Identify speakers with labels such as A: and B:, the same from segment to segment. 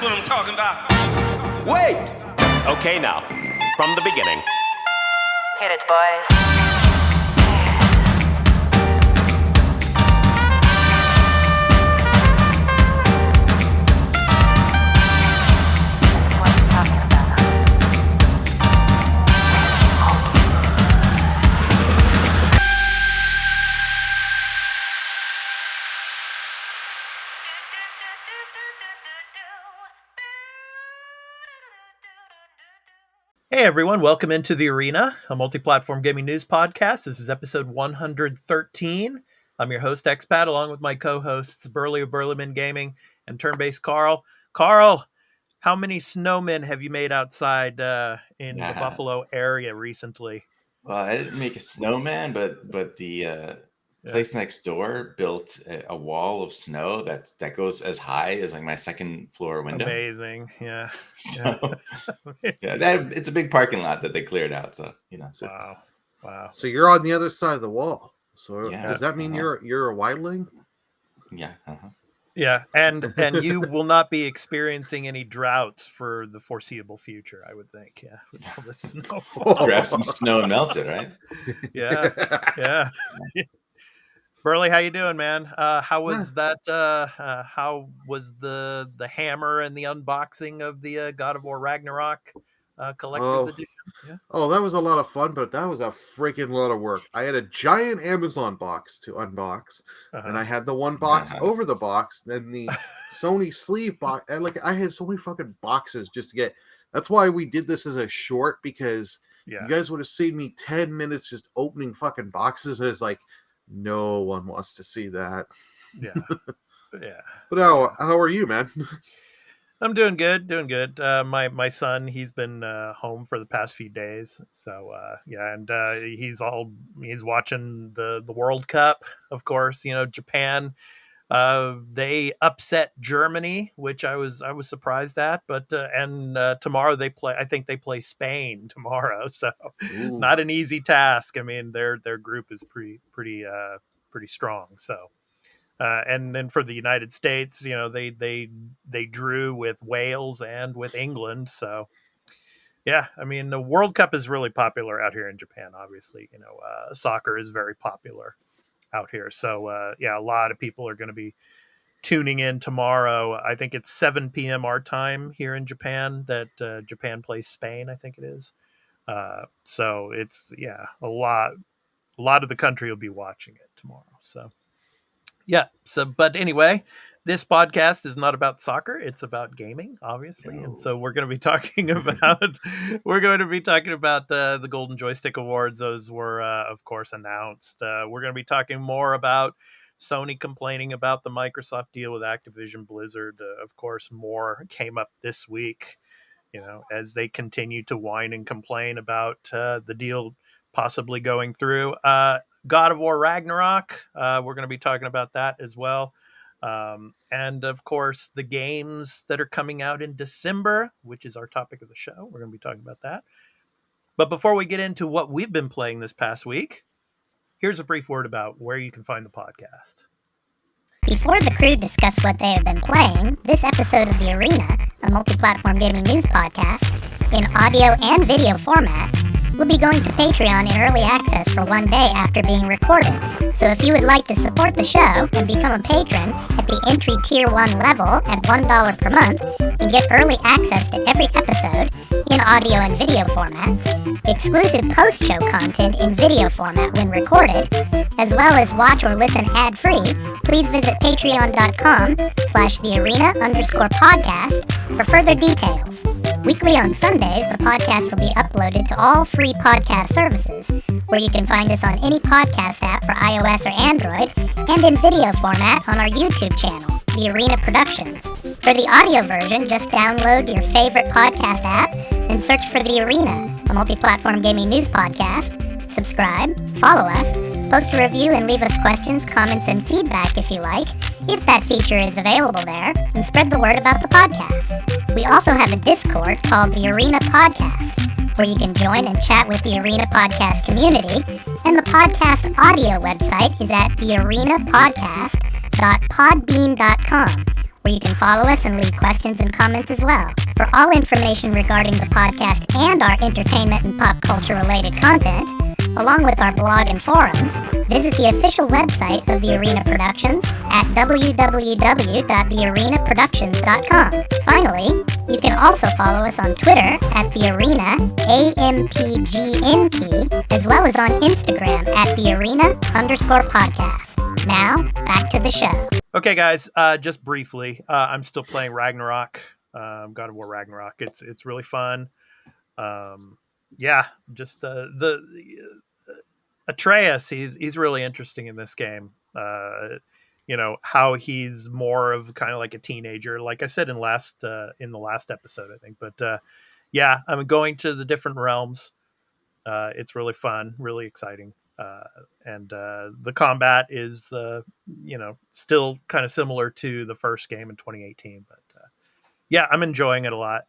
A: what I'm talking about.
B: Wait! Okay, now, from the beginning.
C: Hit it, boys.
D: Hey everyone, welcome into The Arena, a multi-platform gaming news podcast. This is episode 113. I'm your host, Expat, along with my co-hosts, Burley of Burleman Gaming and Turn-Based Carl. Carl, how many snowmen have you made outside in the Buffalo area recently?
E: Well, I didn't make a snowman, but the place next door built a wall of snow that goes as high as like my second floor window.
D: Amazing, yeah.
E: So it's a big parking lot that they cleared out. So So.
D: Wow.
F: So you're on the other side of the wall. So
E: Yeah,
F: does that mean you're a wildling?
E: Yeah.
D: Yeah, and you will not be experiencing any droughts for the foreseeable future, I would think. Yeah, with all this snow.
E: Grab some snow and melt it, right?
D: Yeah. Burley, how you doing, man? How was that? How was the hammer and the unboxing of the God of War Ragnarok collector's edition? Yeah.
F: Oh, that was a lot of fun, but that was a freaking lot of work. I had a giant Amazon box to unbox, and I had the one box over the box, then the Sony sleeve box, and I had so many fucking boxes just to get. That's why we did this as a short, because you guys would have seen me 10 minutes just opening fucking boxes. As no one wants to see that.
D: Yeah.
F: But how are you, man?
D: I'm doing good. My son, he's been home for the past few days. So he's watching the World Cup, of course. Japan, they upset Germany, which I was surprised at, but tomorrow I think they play Spain tomorrow. So not an easy task. I mean, their group is pretty strong. So and then for the United States, they drew with Wales and with England. So yeah, I mean, the World Cup is really popular out here in Japan. Obviously, soccer is very popular out here. So a lot of people are going to be tuning in tomorrow. I think it's 7 p.m. our time here in Japan that Japan plays Spain, I think it is. So it's a lot of the country will be watching it tomorrow. So but anyway, this podcast is not about soccer, it's about gaming, obviously. And so we're going to be talking about the Golden Joystick Awards. Those were of course announced. We're going to be talking more about Sony complaining about the Microsoft deal with Activision Blizzard. Of course, more came up this week, as they continue to whine and complain about the deal possibly going through. God of War Ragnarok, we're going to be talking about that as well. And of course, the games that are coming out in December, which is our topic of the show. We're going to be talking about that. But before we get into what we've been playing this past week, here's a brief word about where you can find the podcast.
G: Before the crew discuss what they have been playing, this episode of The Arena, a multi-platform gaming news podcast, in audio and video formats, will be going to Patreon in early access for 1 day after being recorded. So if you would like to support the show and become a patron at the entry tier 1 level at $1 per month and get early access to every episode in audio and video formats, exclusive post-show content in video format when recorded, as well as watch or listen ad-free, please visit patreon.com/thearena_podcast for further details. Weekly on Sundays, the podcast will be uploaded to all free podcast services, where you can find us on any podcast app for iOS or Android, and in video format on our YouTube channel, The Arena Productions. For the audio version, just download your favorite podcast app and search for The Arena, a multi-platform gaming news podcast. Subscribe, follow us, post a review, and leave us questions, comments, and feedback if you like, if that feature is available there, and spread the word about the podcast. We also have a Discord called The Arena Podcast, where you can join and chat with the Arena Podcast community, and the podcast audio website is at thearenapodcast.podbean.com, where you can follow us and leave questions and comments as well. For all information regarding the podcast and our entertainment and pop culture related content, along with our blog and forums, visit the official website of The Arena Productions at www.thearenaproductions.com. Finally, you can also follow us on Twitter at The Arena AMPGNP, as well as on Instagram at The Arena_podcast. Now, back to the show.
D: Okay, guys, just briefly, I'm still playing Ragnarok, God of War Ragnarok. It's really fun. Just the Atreus, he's really interesting in this game. How he's more of kind of like a teenager, like I said in the last episode, I think. But I'm going to the different realms. It's really fun, really exciting. And the combat is, still kind of similar to the first game in 2018. But I'm enjoying it a lot.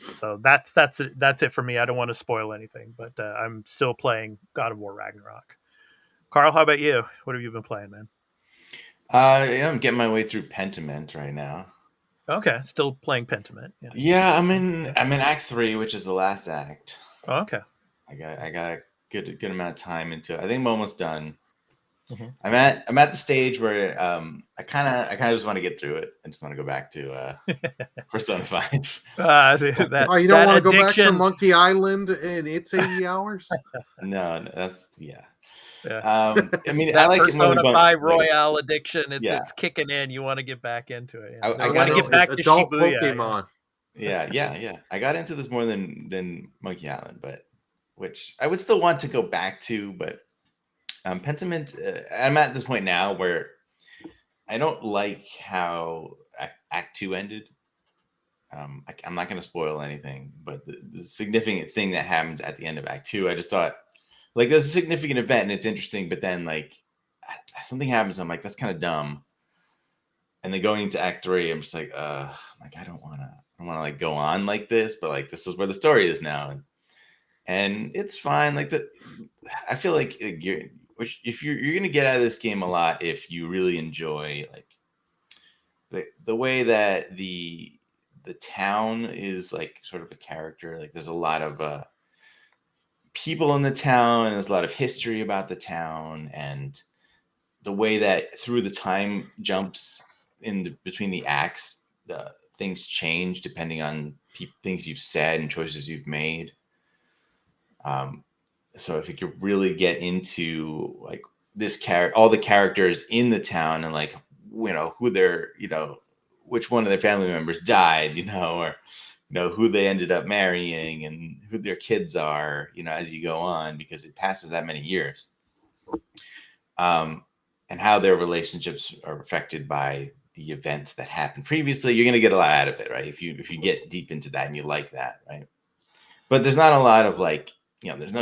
D: So that's it for me. I don't want to spoil anything, but I'm still playing God of War Ragnarok. Carl, how about you? What have you been playing, man?
E: I'm getting my way through Pentiment right now.
D: Okay, still playing Pentiment.
E: Yeah, I'm in Act 3, which is the last act.
D: Oh, okay.
E: I got a good amount of time into it. I think I'm almost done.
D: Mm-hmm.
E: I'm at the stage where I kind of just want to get through it. I just want to go back to Persona 5.
F: You don't want to go back to Monkey Island in its 80 hours?
E: No, that's yeah.
D: I
E: like
D: Persona 5 Royale addiction. It's kicking in. You want to get back into it. Yeah. I want to get back to
F: adult
D: Shibuya.
F: Pokemon.
E: Yeah. I got into this more than Monkey Island, but which I would still want to go back to. But Pentiment, I'm at this point now where I don't like how Act 2 ended. I'm not going to spoil anything, but the significant thing that happens at the end of Act 2, I just thought, like, there's a significant event and it's interesting, but then like something happens. I'm like, that's kind of dumb. And then going into Act 3, I'm just like, I don't want to like go on like this, but like this is where the story is now, and it's fine. Like I feel like you're gonna get out of this game a lot if you really enjoy like the way that the town is like sort of a character. Like there's a lot of people in the town, and there's a lot of history about the town, and the way that through the time jumps between the acts, the things change depending on things you've said and choices you've made. So if you could really get into like all the characters in the town, and like who their which one of their family members died, or who they ended up marrying and who their kids are, as you go on, because it passes that many years. And how their relationships are affected by the events that happened previously, you're going to get a lot out of it, right? If you get deep into that and you like that, right? But there's not a lot of like, there's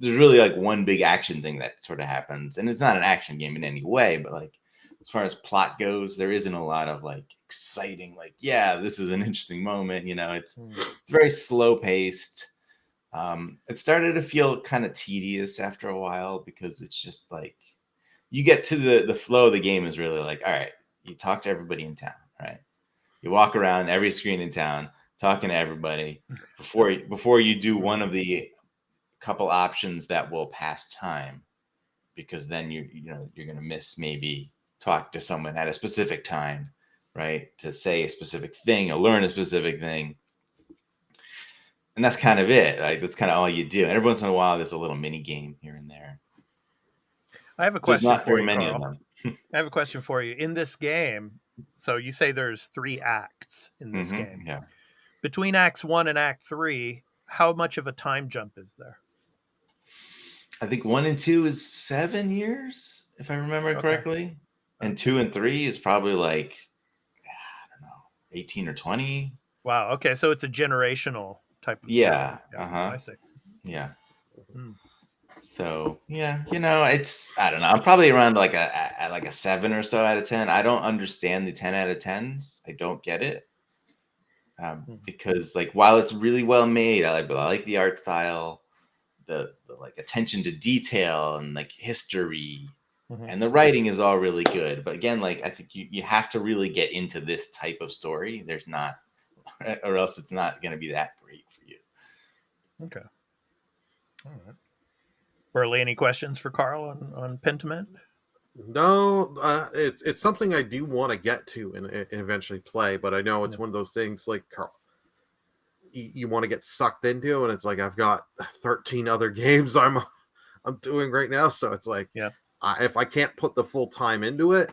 E: really like one big action thing that sort of happens, and it's not an action game in any way, but like as far as plot goes, there isn't a lot of like exciting, like, yeah, this is an interesting moment. It's very slow paced. It started to feel kind of tedious after a while, because it's just like you get to the flow of the game is really like, all right, you talk to everybody in town, right? You walk around every screen in town talking to everybody before you do one of the couple options that will pass time, because then you're going to miss maybe talk to someone at a specific time, right? To say a specific thing or learn a specific thing. And that's kind of it. Like that's kind of all you do. And every once in a while, there's a little mini game here and there.
D: I have a question
E: not
D: for
E: very
D: you,
E: many
D: Carl.
E: of them.
D: I have a question for you. In this game, so you say there's 3 acts in this game.
E: Yeah.
D: Between Acts 1 and Act 3, how much of a time jump is there?
E: I think 1 and 2 is 7 years, if I remember correctly. And 2 and 3 is probably like, I don't know, 18 or 20.
D: Wow. Okay. So it's a generational type of
E: Yeah.
D: I see.
E: Yeah.
D: Hmm.
E: So yeah, it's, I don't know. I'm probably around like a 7 or so out of 10. I don't understand the 10 out of 10s. I don't get it. Because like, while it's really well made, I like the art style, the like attention to detail and like history and the writing is all really good. But again, like I think you have to really get into this type of story. There's not, or else it's not going to be that great for you.
D: Okay. All right. Burley, any questions for Carl on Pentiment?
F: No, it's something I do want to get to and eventually play, but I know it's one of those things like Carl, you want to get sucked into, and it's like I've got 13 other games I'm doing right now, so it's like if I can't put the full time into it,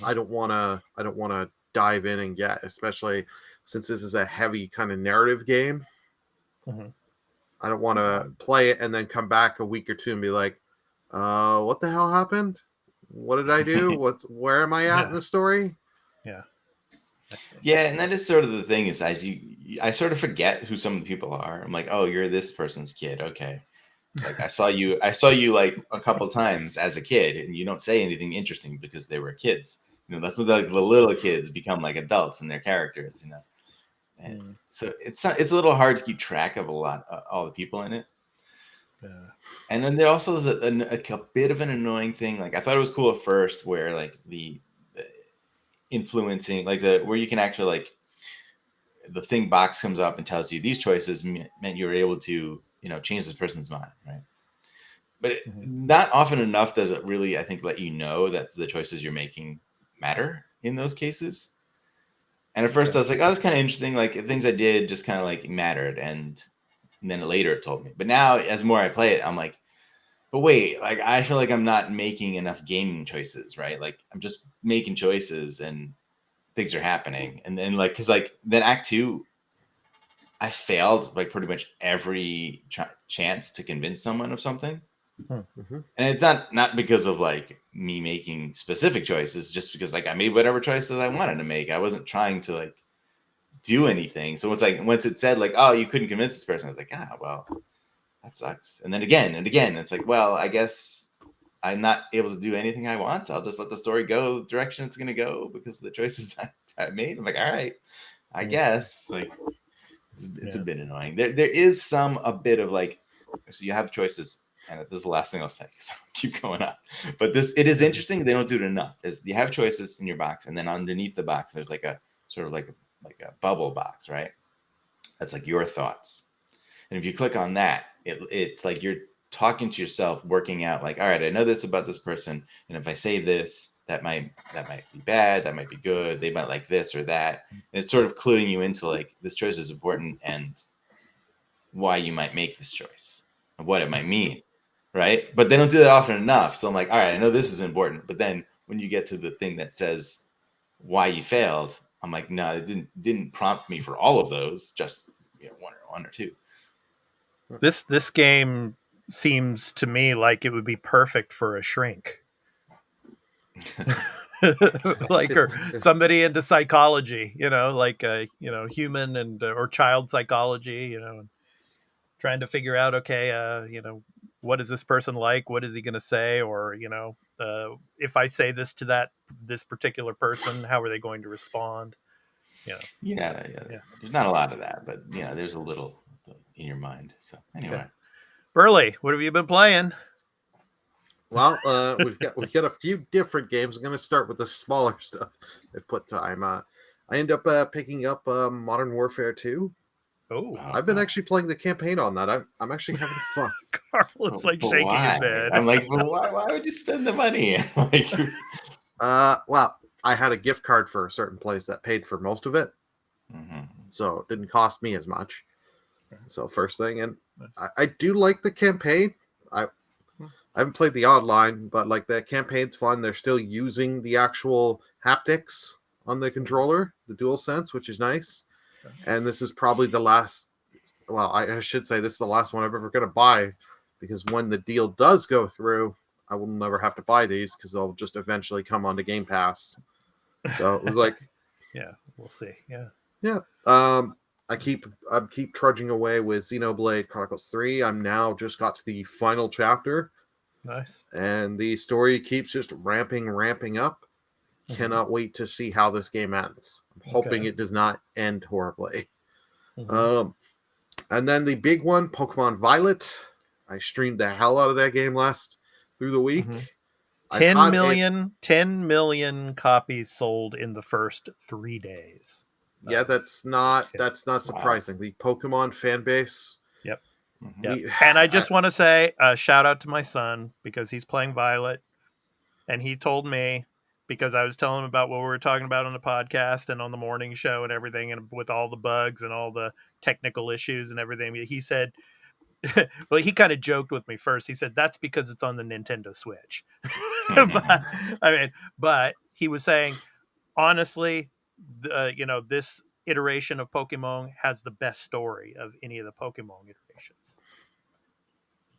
F: I don't want to dive in and get, especially since this is a heavy kind of narrative game. I don't want to play it and then come back a week or two and be like, what the hell happened? What did I do? Where am I at in the story?
E: Yeah, and that is sort of the thing is I sort of forget who some of the people are. I'm like, oh, you're this person's kid. Okay. Like I saw you like a couple times as a kid, and you don't say anything interesting because they were kids. You know, that's like the little kids become like adults in their characters, you know. And so it's a little hard to keep track of all the people in it. And then there also is a bit of an annoying thing. Like I thought it was cool at first, where like the influencing, like where you can actually like the thing box comes up and tells you these choices meant you were able to, you know, change this person's mind, right? But not often enough does it really, I think, let you know that the choices you're making matter in those cases. And at first I was like, oh, that's kind of interesting. Like things I did just kind of like mattered. And then later it told me. But now as more I play it, I'm like, but wait, like I feel like I'm not making enough gaming choices, right? Like I'm just making choices and things are happening. And then like, cause like then Act 2, I failed like pretty much every chance to convince someone of something. And it's not because of like me making specific choices, just because like I made whatever choices I wanted to make. I wasn't trying to like do anything. So it's like once it said like, oh, you couldn't convince this person, I was like, well, that sucks. And then again and again, it's like, well, I guess I'm not able to do anything I want. I'll just let the story go the direction it's going to go because of the choices I made. I'm like, all right, I guess. Like it's a bit annoying. There is a bit of like, so you have choices. And this is the last thing I'll say because I'll keep going on. But it is interesting. They don't do it enough. Is you have choices in your box, and then underneath the box, there's like a sort of like a bubble box, right? That's like your thoughts. And if you click on that, it's like you're talking to yourself, working out like, all right, I know this about this person, and if I say this, that might be bad, that might be good. They might like this or that, and it's sort of cluing you into like this choice is important and why you might make this choice and what it might mean. Right. But they don't do that often enough. So I'm like, all right, I know this is important. But then when you get to the thing that says why you failed, I'm like, no, it didn't prompt me for all of those, just one or two.
D: This game seems to me like it would be perfect for a shrink. Like or somebody into psychology, like human and or child psychology, trying to figure out, okay, what is this person like? What is he going to say? Or, if I say this to this particular person, how are they going to respond?
E: Yeah. There's not a lot of that, but there's a little in your mind. So anyway,
D: okay. Burley, what have you been playing?
F: Well, we've got a few different games. I'm going to start with the smaller stuff I've put time. I end up picking up Modern Warfare 2.
D: Oh,
F: I've been actually playing the campaign on that. I'm actually having fun.
D: Carl is like shaking his head.
E: I'm like, well, why would you spend the money? Like,
F: well, I had a gift card for a certain place that paid for most of it, so it didn't cost me as much. So first thing, and I do like the campaign. I haven't played the online, but like the campaign's fun. They're still using the actual haptics on the controller, the DualSense, which is nice. And this is probably the last, well, I should say this is the last one I'm ever going to buy, because when the deal does go through, I will never have to buy these because they'll just eventually come onto Game Pass. So it was like,
D: yeah, we'll see.
F: Yeah. I keep trudging away with Xenoblade Chronicles 3. I'm now just got to the final chapter.
D: Nice.
F: And the story keeps just ramping up. Cannot wait to see how this game ends. I'm hoping it does not end horribly. And then the big one, Pokemon Violet. I streamed the hell out of that game through the week.
D: 10 million copies sold in the first 3 days.
F: Yeah, that's not surprising. The Pokemon fan base.
D: Yep. And I just want to say shout out to my son because he's playing Violet, and he told me, because I was telling him about what we were talking about on the podcast and on the morning show and everything, and with all the bugs and all the technical issues and everything, he said, well, he kind of joked with me first. He said that's because it's on the Nintendo Switch. But he was saying, honestly, this iteration of Pokemon has the best story of any of the Pokemon iterations.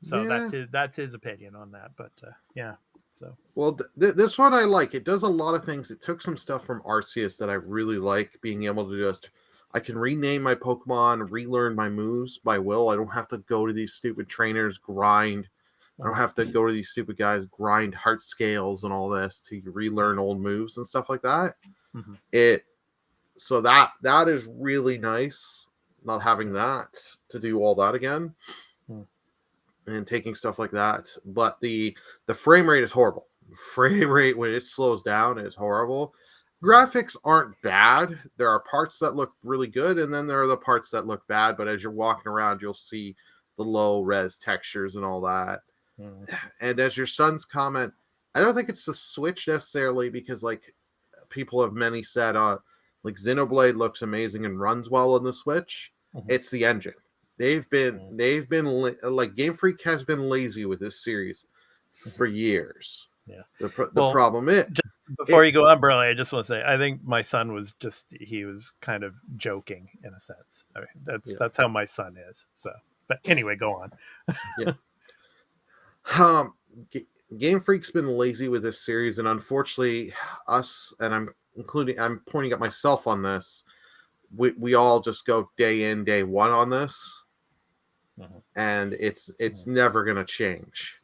D: So that's his opinion on that. But so
F: well, this one I like. It does a lot of things. It took some stuff from Arceus that I really like. Being able to I can rename my Pokemon, relearn my moves by will. I don't have to go to these stupid trainers, grind. I don't have to go to these stupid guys, grind heart scales and all this to relearn old moves and stuff like that. Mm-hmm. So that is really nice, not having that to do all that again. And taking stuff like that. But the frame rate is horrible. Frame rate when it slows down is horrible. Graphics aren't bad. There are parts that look really good, and then there are the parts that look bad, but as you're walking around, you'll see the low res textures and all that. And as your son's comment, I don't think it's the Switch necessarily, because like people have many said like Xenoblade looks amazing and runs well on the Switch. It's the engine. They've been like Game Freak has been lazy with this series for years. Yeah. The problem is,
D: before you go on, Burley, I just want to say I think my son was kind of joking in a sense. I mean, that's how my son is. So, but anyway, go
F: on. Game Freak's been lazy with this series, and unfortunately, us, and I'm pointing at myself on this. We all just go day in, day one on this. And it's never going to change.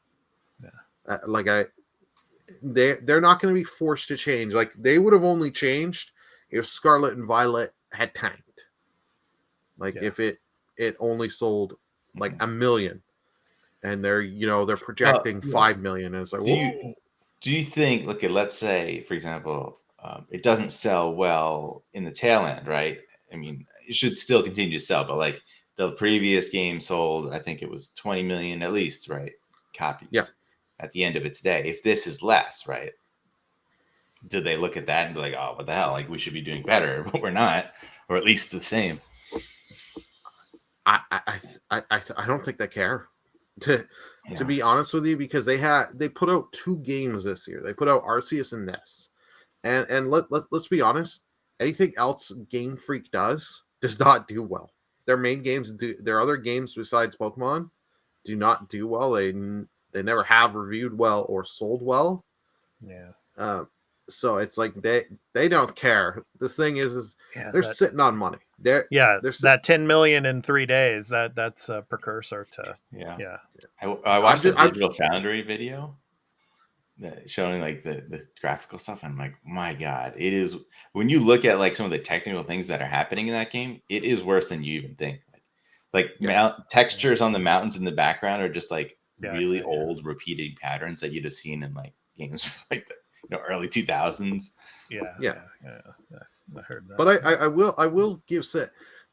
F: They're not going to be forced to change. Like they would have only changed if Scarlet and Violet had tanked. If it only sold like 1 million, and they're projecting 5 million. And it's like,
E: do you think? Look at, let's say, for example, it doesn't sell well in the tail end, right? I mean, it should still continue to sell, but like the previous game sold, I think it was 20 million at least, right? Copies.
F: Yeah.
E: At the end of its day. If this is less, right? Do they look at that and be like, oh, what the hell? Like we should be doing better, but we're not, or at least the same.
F: I don't think they care. To be honest with you, because they put out 2 games this year. They put out Arceus and Ness. And let's be honest, anything else Game Freak does not do well. Their main games their other games besides Pokemon do not do well. They never have reviewed well or sold well. Yeah. So it's like they don't care. This thing is they're sitting on money. They're
D: that 10 million in 3 days. That's a precursor to
E: I watched a Digital Foundry video showing like the graphical stuff. I'm like, my God, it is, when you look at like some of the technical things that are happening in that game, it is worse than you even think. Textures on the mountains in the background are just like really old repeating patterns that you'd have seen in like games like the early 2000s.
D: Yes, I heard that.
F: But I will give the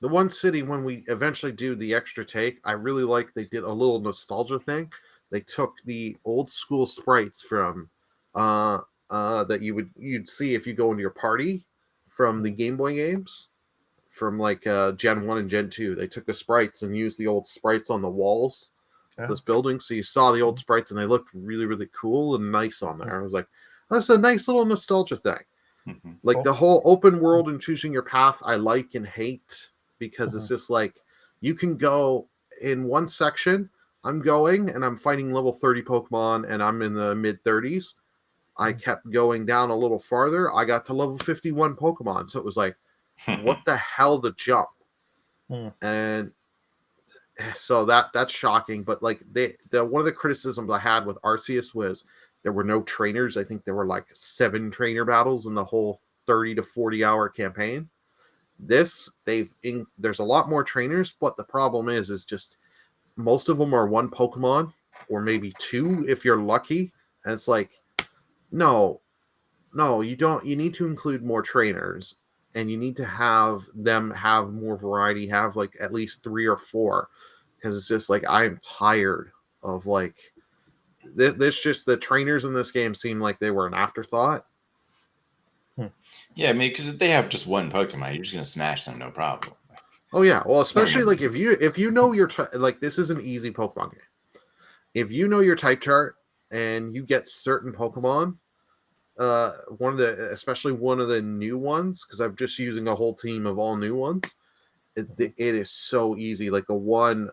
F: one city, when we eventually do the extra take, I really like they did a little nostalgia thing. They took the old school sprites from that you'd see if you go into your party from the Game Boy games from like Gen 1 and Gen 2. They took the sprites and used the old sprites on the walls of this building. So you saw the old sprites and they looked really, really cool and nice on there. I was like, that's a nice little nostalgia thing. Like the whole open world and choosing your path, I like and hate, because it's just like you can go in one section. I'm going and I'm fighting level 30 Pokemon and I'm in the mid 30s. I kept going down a little farther. I got to level 51 Pokemon. So it was like, what the hell, the jump? And so that's shocking. But like one of the criticisms I had with Arceus was there were no trainers. I think there were like 7 trainer battles in the whole 30 to 40 hour campaign. There's a lot more trainers, but the problem is just most of them are 1 Pokemon or maybe 2 if you're lucky. And it's like, No, no, you don't. You need to include more trainers, and you need to have them have more variety. Have like at least 3 or 4, because it's just like I'm tired of like this. Just the trainers in this game seem like they were an afterthought.
E: Yeah, I mean, because if they have just one Pokemon, you're just gonna smash them, no problem.
F: Oh yeah, well, especially like if you know your like this is an easy Pokemon game. If you know your type chart and you get certain Pokemon, especially one of the new ones, because I'm just using a whole team of all new ones. It is so easy. Like the one,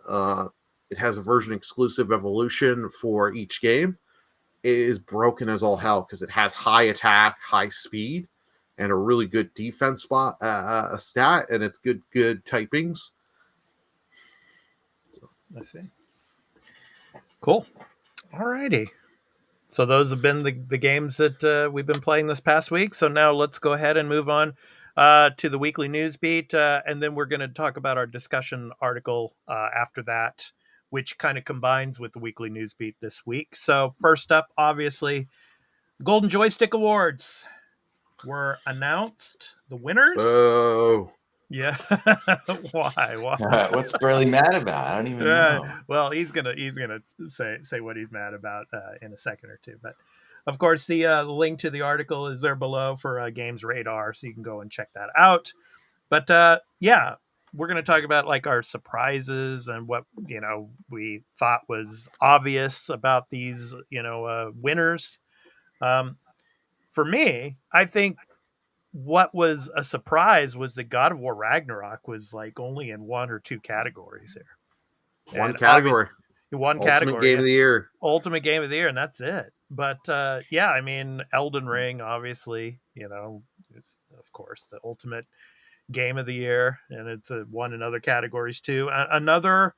F: it has a version exclusive evolution for each game. It is broken as all hell because it has high attack, high speed, and a really good defense stat, and it's good typings.
D: I see. Cool. Alrighty. So those have been the games that we've been playing this past week. So now let's go ahead and move on to the weekly news beat, and then we're going to talk about our discussion article after that, which kind of combines with the weekly news beat this week. So first up, obviously, Golden Joystick Awards were announced. The winners.
F: Oh,
D: yeah. Why?
E: What's Burley mad about? I don't even know.
D: Well, he's gonna say what he's mad about in a second or two. But of course, the link to the article is there below for Games Radar, so you can go and check that out. But yeah, we're gonna talk about like our surprises and what we thought was obvious about these winners. For me, I think what was a surprise was that God of War Ragnarok was like only in 1 or 2 categories here.
F: one
D: And
F: category.
D: One
F: Ultimate
D: category.
F: Game of the Year.
D: Ultimate Game of the Year, and that's it. But yeah, I mean, Elden Ring, obviously, is of course the ultimate game of the year, and it's won in other categories too. Another,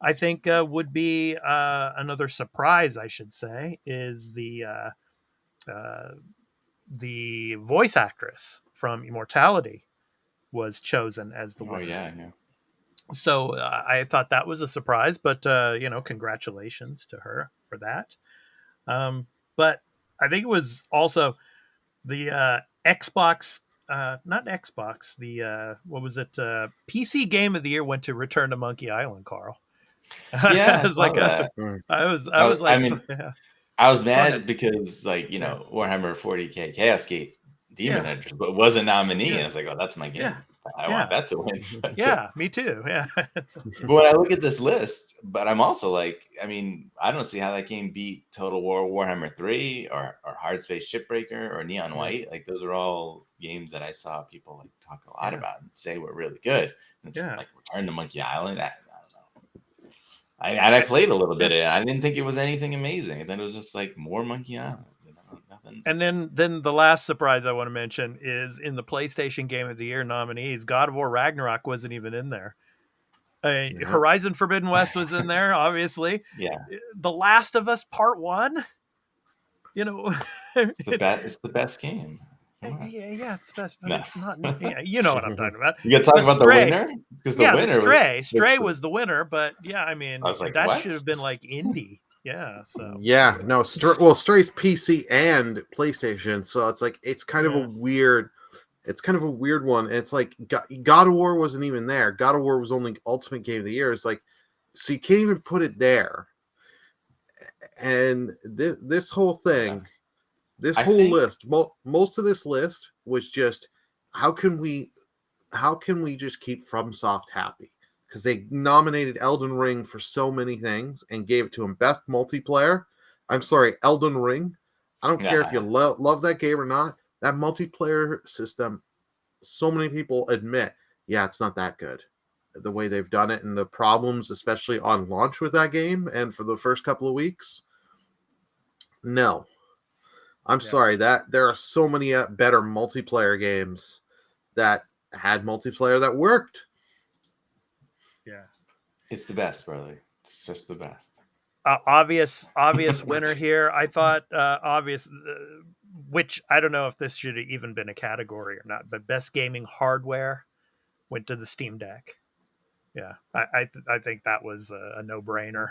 D: I think, would be another surprise, I should say, is the voice actress from Immortality was chosen as the winner.
E: Oh yeah.
D: So I thought that was a surprise, but congratulations to her for that. But I think it was also the Xbox, not Xbox, the what was it? PC Game of the Year went to Return to Monkey Island, Carl.
E: Yeah,
D: I was like,
E: that.
D: I was like,
E: I mean,
D: yeah.
E: I was mad because Warhammer 40K Chaos Gate Demon Hunters, but wasn't nominee. And I was like, oh, that's my game. I want that to win.
D: Me too. Yeah.
E: But when I look at this list, but I'm also like, I mean, I don't see how that game beat Total War Warhammer 3 or Hard Space Shipbreaker or Neon White. Like those are all games that I saw people like talk a lot about and say were really good. And it's like Return to Monkey Island. I don't know. I played a little bit of it. I didn't think it was anything amazing. And then it was just like more Monkey Island. Nothing.
D: And then the last surprise I want to mention is in the PlayStation Game of the Year nominees, God of War Ragnarok wasn't even in there. Horizon Forbidden West was in there, obviously.
E: Yeah.
D: The Last of Us Part 1.
E: It's the best game.
D: Yeah, it's the best. But it's not. Yeah, you know what I'm talking about.
E: You got to talk about
D: Stray,
E: the winner because the winner.
D: Stray was the winner, but yeah, I mean,
E: I was like,
D: that
E: what?
D: should have been like indie. Yeah. So
F: Stray's PC and PlayStation, so it's like it's kind of a weird one. It's like God of War wasn't even there. God of War was only Ultimate Game of the Year. It's like, so you can't even put it there. And this whole thing, list, most of this list was just how can we just keep FromSoft happy? Because they nominated Elden Ring for so many things and gave it to him. Best multiplayer. I'm sorry, Elden Ring. I don't care if you love that game or not. That multiplayer system, so many people admit, it's not that good. The way they've done it and the problems, especially on launch with that game and for the first couple of weeks. No. I'm sorry, that there are so many better multiplayer games that had multiplayer that worked.
D: Yeah,
E: it's the best, brother. It's just the best.
D: Obvious winner here. I thought obvious, which I don't know if this should have even been a category or not, but best gaming hardware went to the Steam Deck. Yeah, I think that was a no-brainer.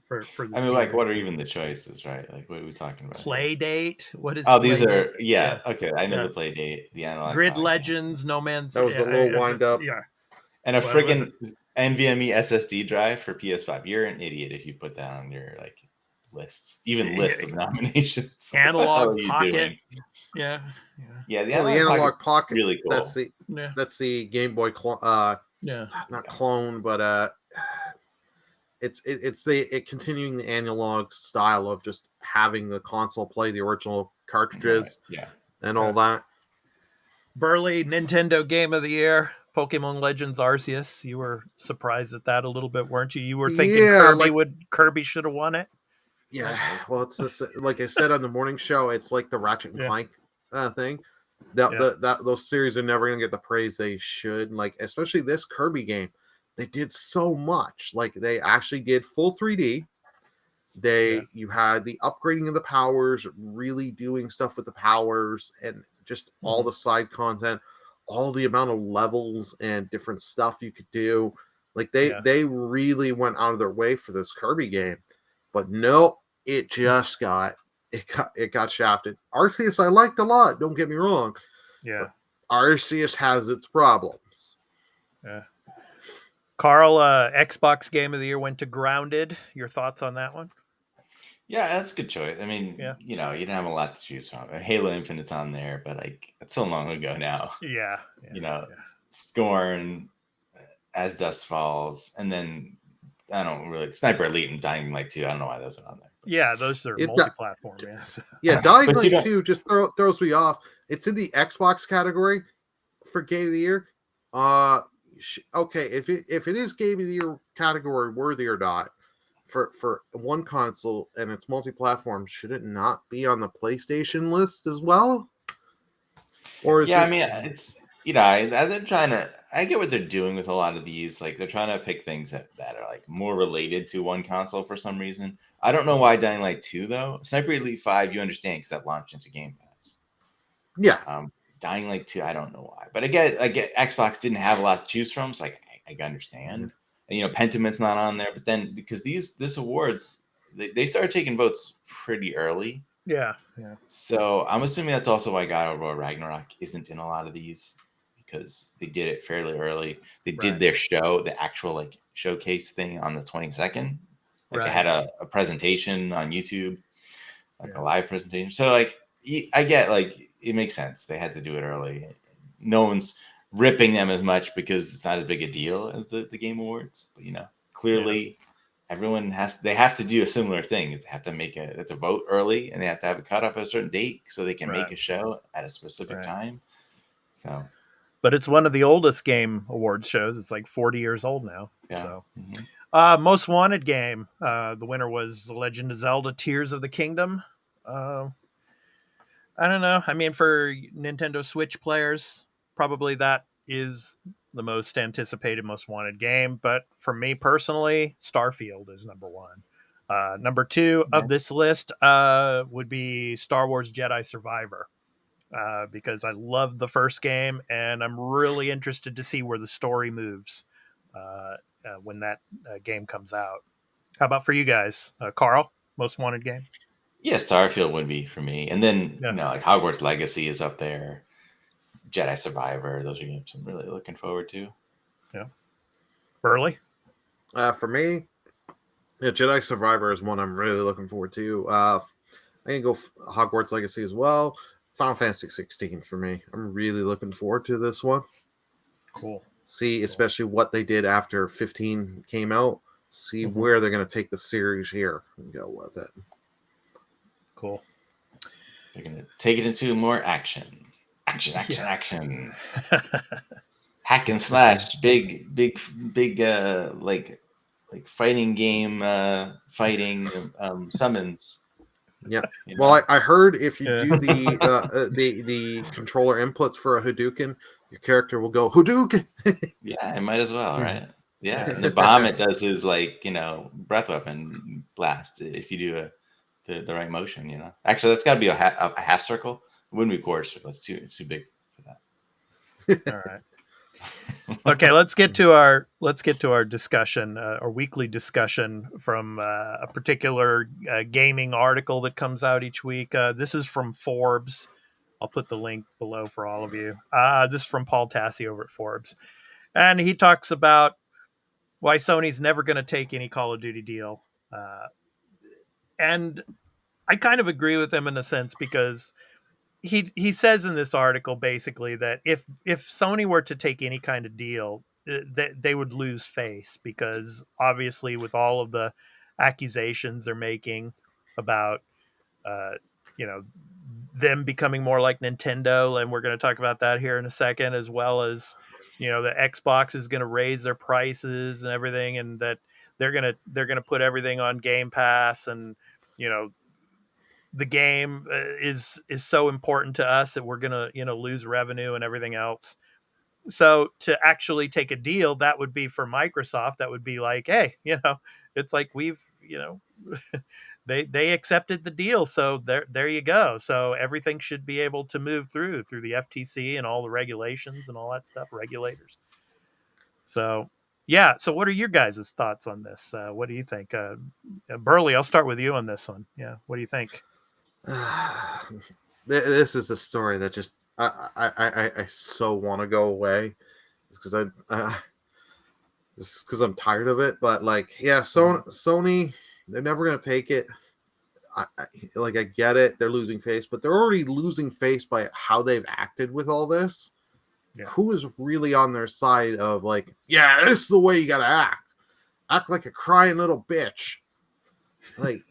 D: for the
E: I mean, like,
D: standard
E: what are even the choices, right? Like, what are we talking about?
D: play date. What is
E: Oh, these
D: play
E: are
D: date?
E: okay. I know
D: Yeah.
E: the play date, the analog
D: Grid
E: pocket,
D: Legends, No Man's.
F: That was the little wind up.
D: Yeah.
E: and a
D: What was
E: friggin' NVMe SSD drive for PS5. You're an idiot if you put that on your like list of nominations. What the hell
D: Analog
E: are you
D: Pocket.
E: doing?
D: Yeah.
E: Yeah,
F: Well, the analog pocket.
E: Really cool.
F: That's the Game Boy
D: Yeah.
F: not clone, but it's continuing the analog style of just having the console play the original cartridges, and all that.
D: Burley Nintendo Game of the Year, Pokemon Legends Arceus. You were surprised at that a little bit, weren't you? You were thinking Kirby should have won it.
F: Yeah, well, it's this, like I said on the morning show, it's like the Ratchet and Clank thing. Those series are never gonna get the praise they should. Like, especially this Kirby game, they did so much. Like, they actually did full 3D. You had the upgrading of the powers, really doing stuff with the powers, and just all the side content, all the amount of levels and different stuff you could do. Like, they really went out of their way for this Kirby game. But no, it just got shafted. Arceus I liked a lot, don't get me wrong.
D: Yeah.
F: Arceus has its problems.
D: Yeah. Carl, Xbox Game of the Year went to Grounded. Your thoughts on that one?
E: Yeah, that's a good choice. I mean, you didn't have a lot to choose from. Halo Infinite's on there, but like it's so long ago now.
D: Yeah.
E: Scorn, As Dust Falls, and then I don't really Sniper Elite and Dying Light 2. I don't know why those are on there.
D: Yeah, those are multi-platform. Yes.
F: Yeah, Dying Light 2 just throws me off. It's in the Xbox category for Game of the Year. Okay, if it is Game of the Year category worthy or not for one console and it's multi-platform, should it not be on the PlayStation list as well? Or is
E: I mean, it's they're trying to. I get what they're doing with a lot of these. Like they're trying to pick things that are like more related to one console for some reason. I don't know why Dying Light 2 though. Sniper Elite 5, you understand because that launched into Game Pass.
F: Yeah.
E: Dying Light 2, I don't know why, but I get Xbox didn't have a lot to choose from, so I understand. And Pentiment's not on there, but then because this awards they started taking votes pretty early.
D: Yeah.
E: So I'm assuming that's also why God of War Ragnarok isn't in a lot of these because they did it fairly early. They did their show, the actual like showcase thing on the 22nd. Like they had a presentation on YouTube, like a live presentation. So like I get like it makes sense. They had to do it early. No one's ripping them as much because it's not as big a deal as the Game Awards. But clearly everyone have to do a similar thing. They have to make a vote early and they have to have a cutoff at a certain date so they can make a show at a specific time. So
D: but it's one of the oldest Game Awards shows. It's like 40 years old now.
E: Yeah.
D: So Most Wanted game. The winner was The Legend of Zelda Tears of the Kingdom. I don't know. I mean, for Nintendo Switch players, probably that is the most anticipated, most wanted game. But for me personally, Starfield is number one. Number two of this list would be Star Wars Jedi Survivor. Because I loved the first game and I'm really interested to see where the story moves when that game comes out. How about for you guys? Carl, most wanted game?
E: Yeah, Starfield would be for me. And then, like Hogwarts Legacy is up there. Jedi Survivor. Those are games I'm really looking forward to.
D: Yeah. Burley?
F: For me, Jedi Survivor is one I'm really looking forward to. I can go Hogwarts Legacy as well. Final Fantasy 16 for me. I'm really looking forward to this one.
D: Cool.
F: See, especially what they did after 15 came out. See where they're going to take the series here and go with it.
D: Cool.
E: They're going to take it into more action. Action. Hack and slash. Big, like fighting game, fighting summons.
F: Yeah. Well, I heard if you do the controller inputs for a Hadouken, your character will go Hadouken.
E: Yeah, it might as well, right? Yeah. And the Bahamut does his breath weapon blast if you do the right motion. Actually, that's got to be a half circle. It wouldn't be a quarter circle. It's too big for that.
D: All right. Okay, let's get to our discussion, our weekly discussion from a particular gaming article that comes out each week. This is from Forbes. I'll put the link below for all of you. This is from Paul Tassi over at Forbes, and he talks about why Sony's never going to take any Call of Duty deal. And I kind of agree with him in a sense, because he says in this article basically that if Sony were to take any kind of deal, they would lose face, because obviously with all of the accusations they're making about you know, them becoming more like Nintendo, and we're going to talk about that here in a second, as well as, you know, the Xbox is going to raise their prices and everything, and that they're going to put everything on Game Pass, and, you know, the game is so important to us that we're going to, you know, lose revenue and everything else. So to actually take a deal, that would be for Microsoft, that would be like, hey, you know, it's like we've, you know, they accepted the deal, so there you go. So everything should be able to move through the FTC and all the regulations and all that stuff, regulators. So yeah, so what are your guys' thoughts on this? What do you think? Burley, I'll start with you on this one. Yeah, what do you think?
F: This is a story that just I so want to go away, because I'm tired of it. But like, yeah, Sony, they're never gonna take it. I get it, they're losing face, but they're already losing face by how they've acted with all this. Yeah. Who is really on their side of like, yeah, this is the way you gotta act like a crying little bitch. Like,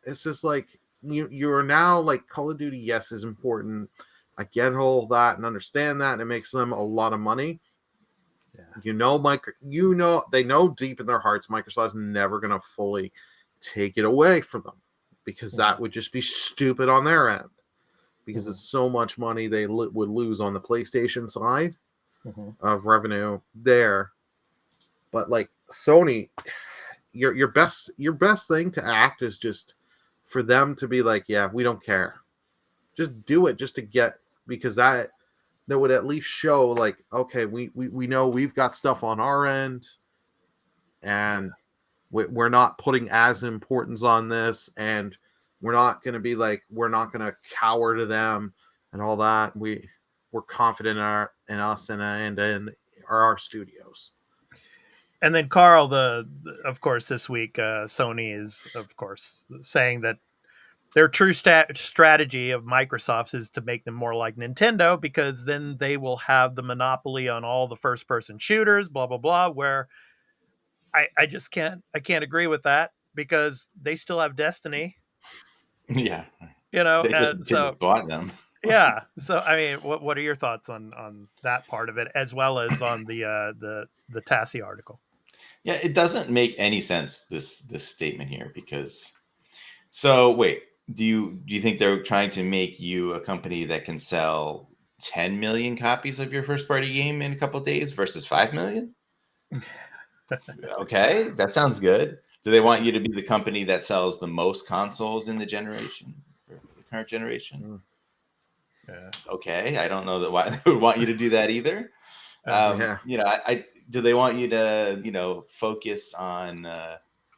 F: it's just like, you are now like, Call of Duty, yes, is important. I get all that and understand that, and it makes them a lot of money. Yeah. They know deep in their hearts Microsoft's never gonna fully take it away from them, because that would just be stupid on their end, because it's so much money they would lose on the PlayStation side of revenue there. But like, Sony, your best thing to act is just for them to be like, yeah, we don't care, just do it, just to get, because that would at least show like, okay, we know we've got stuff on our end, and we're not putting as importance on this, and we're not going to be like, we're not going to cower to them and all that. We're confident in us and our studios.
D: And then Carl, of course, this week, Sony is, of course, saying that their true strategy of Microsoft's is to make them more like Nintendo, because then they will have the monopoly on all the first-person shooters, blah, blah, blah, where I just can't agree with that, because they still have Destiny.
E: Yeah.
D: You know,
E: they just bought them.
D: Yeah. So, I mean, what are your thoughts on that part of it, as well as on the Tassi article?
E: Yeah, it doesn't make any sense, this statement here, because, so wait, do you think they're trying to make you a company that can sell 10 million copies of your first party game in a couple of days versus 5 million? Okay, that sounds good. Do they want you to be the company that sells the most consoles in the current generation?
D: Yeah.
E: Okay, I don't know that why they would want you to do that either.
F: Yeah.
E: You know, do they want you to, you know, focus on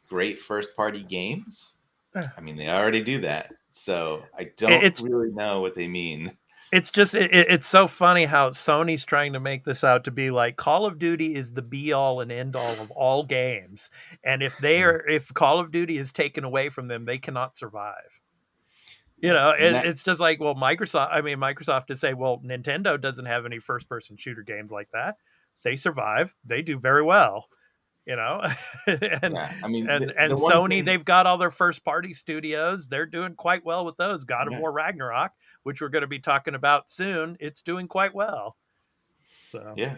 E: great first party games? I mean, they already do that, so I don't really know what they mean.
D: It's just it's so funny how Sony's trying to make this out to be like Call of Duty is the be all and end all of all games, and if Call of Duty is taken away from them, they cannot survive. You know, it's just like, well, Microsoft to say, well, Nintendo doesn't have any first person shooter games like that. They survive. They do very well. You know, and Sony, they've got all their first party studios. They're doing quite well with those. God of War Ragnarok, which we're going to be talking about soon, it's doing quite well. So
E: yeah,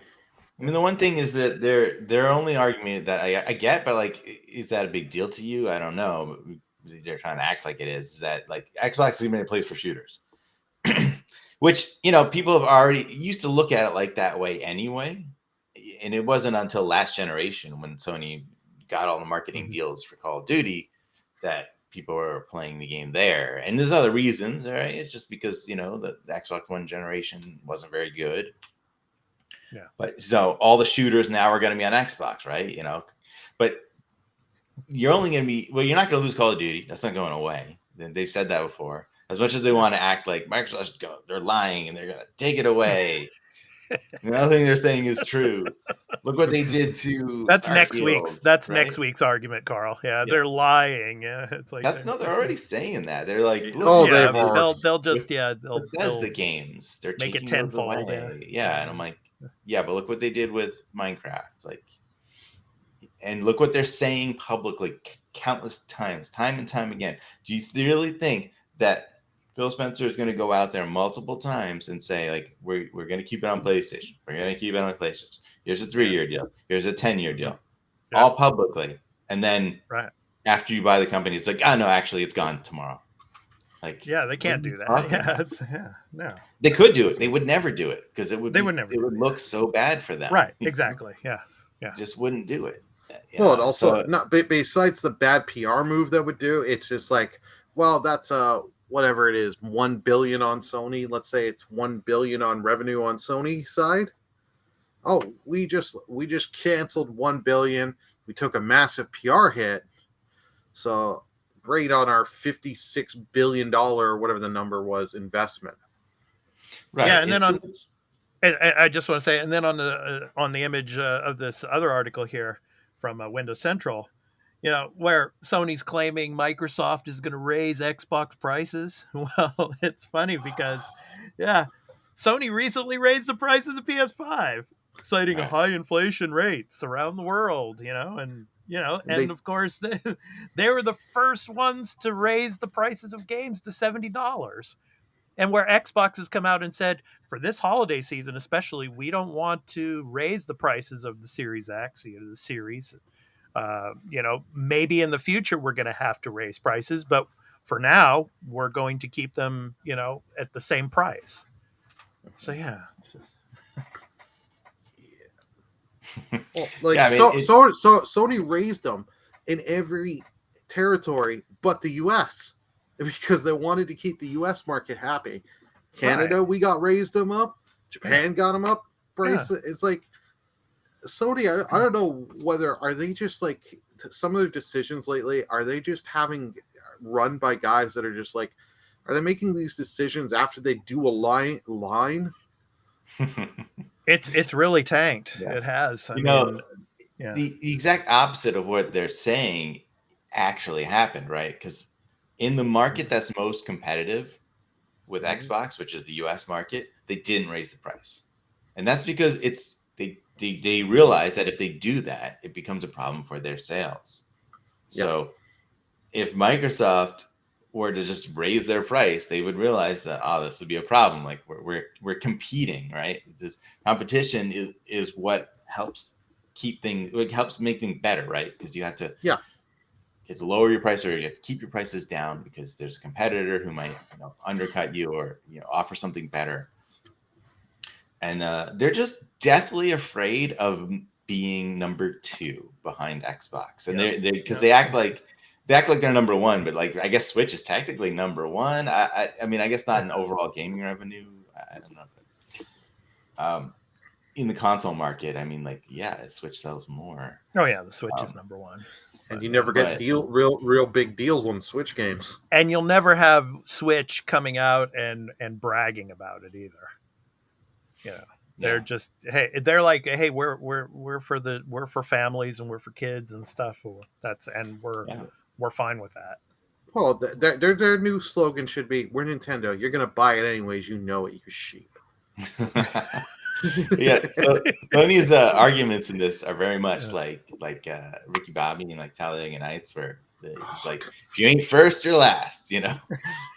E: I mean, the one thing is that their only argument that I get, but like, is that a big deal to you? I don't know. They're trying to act like it is that like Xbox is even a place for shooters, which, you know, people have already used to look at it like that way anyway. And it wasn't until last generation, when Sony got all the marketing deals for Call of Duty, that people were playing the game there. And there's other reasons, right? It's just because, you know, the Xbox One generation wasn't very good.
D: Yeah.
E: But so all the shooters now are going to be on Xbox, right? You know, but you're only going to be, well, you're not going to lose Call of Duty. That's not going away. They've said that before. As much as they want to act like Microsoft, they're lying and they're going to take it away. Nothing they're saying is true. Look what they did to
D: that's
E: Starfield,
D: next week's argument, Carl. Yeah, they're lying. Yeah, it's like
E: they're already saying that. They're like, look,
F: Oh,
D: yeah, they'll
E: Bethesda games. They're
D: make it
E: taking
D: tenfold.
E: away. Yeah, and I'm like, yeah, but look what they did with Minecraft. Like, and look what they're saying publicly countless times, time and time again. Do you really think that Phil Spencer is going to go out there multiple times and say, like, we're going to keep it on PlayStation. We're going to keep it on PlayStation. Here's a 3-year deal. Here's a 10-year deal. Yeah. All publicly. And then after you buy the company, it's like, oh, no, actually, it's gone tomorrow. Like,
D: yeah, they can't do that. No.
E: They could do it. They would never do it because it would look so bad for them.
D: Right, exactly. Yeah.
E: Just wouldn't do it.
F: Well, it also, not besides the bad PR move that would do, it's just like, well, that's whatever it is, $1 billion on Sony. Let's say it's $1 billion on revenue on Sony side. Oh, we just canceled $1 billion. We took a massive PR hit. So great on our $56 billion or whatever the number was investment.
D: Right. Yeah, and then I just want to say, and then on the image of this other article here from Windows Central, you know, where Sony's claiming Microsoft is going to raise Xbox prices. Well, it's funny because, Sony recently raised the prices of PS5, citing high inflation rates around the world, and of course, they were the first ones to raise the prices of games to $70. And where Xbox has come out and said, for this holiday season especially, we don't want to raise the prices of the Series X, the Series. Maybe in the future we're going to have to raise prices, but for now we're going to keep them, at the same price. So it's just
F: Sony raised them in every territory but the US because they wanted to keep the US market happy. Canada, we got raised them up. Japan got them up. It's like Sony, I don't know whether are they just like some of their decisions lately, are they just having run by guys that are just like, are they making these decisions after they do a line?
D: It's really tanked. It has.
E: The exact opposite of what they're saying actually happened, right? Because in the market that's most competitive with Xbox, which is the US market, they didn't raise the price. And that's because they realize that if they do that, it becomes a problem for their sales. So if Microsoft were to just raise their price, they would realize that, this would be a problem. Like we're competing, right? This competition is what helps make things better, right? Because you have to to lower your price, or you have to keep your prices down because there's a competitor who might undercut you or offer something better. And they're just deathly afraid of being number 2 behind Xbox, and they act like they're number 1, but like I guess Switch is technically number 1. I mean, I guess not in overall gaming revenue. I don't know, but in the console market, I mean, Switch sells more.
D: Oh yeah, the Switch is number 1.
F: And you never get real big deals on Switch games.
D: And you'll never have Switch coming out and bragging about it either. They're just they're like, hey, we're for families and we're for kids and stuff. We're fine with that.
F: Well, their new slogan should be, "We're Nintendo. You're gonna buy it anyways. You know it, you sheep."
E: So Sony's arguments in this are very much like Ricky Bobby and like Talladega Nights, where he's like, if you ain't first, you're last.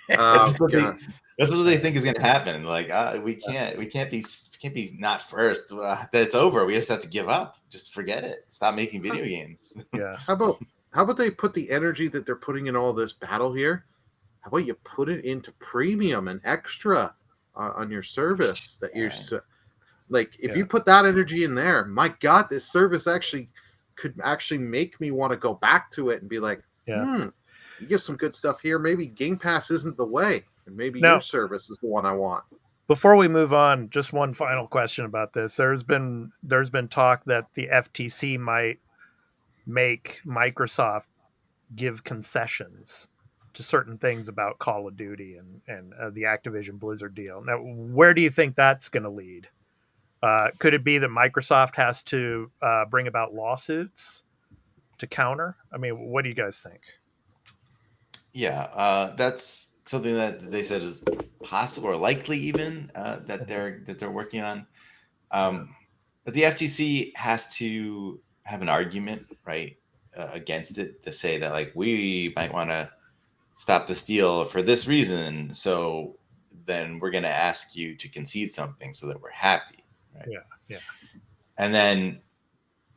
E: That's what they think is going to happen. Like, we can't be not first. That's over. We just have to give up. Just forget it. Stop making video games.
D: Yeah.
F: How about they put the energy that they're putting in all this battle here? How about you put it into premium and extra on your service that you're. Like, if you put that energy in there, my God, this service could make me want to go back to it and be like, you give some good stuff here. Maybe Game Pass isn't the way, and maybe your service is the one I want.
D: Before we move on, just one final question about this. There's been talk that the FTC might make Microsoft give concessions to certain things about Call of Duty and the Activision Blizzard deal. Now, where do you think that's going to lead? Could it be that Microsoft has to bring about lawsuits to counter? I mean, what do you guys think?
E: Yeah, that's something that they said is possible or likely, even that they're working on. But the FTC has to have an argument, right, against it to say that like we might want to stop this deal for this reason. So then we're going to ask you to concede something so that we're happy, right?
D: Yeah.
E: And then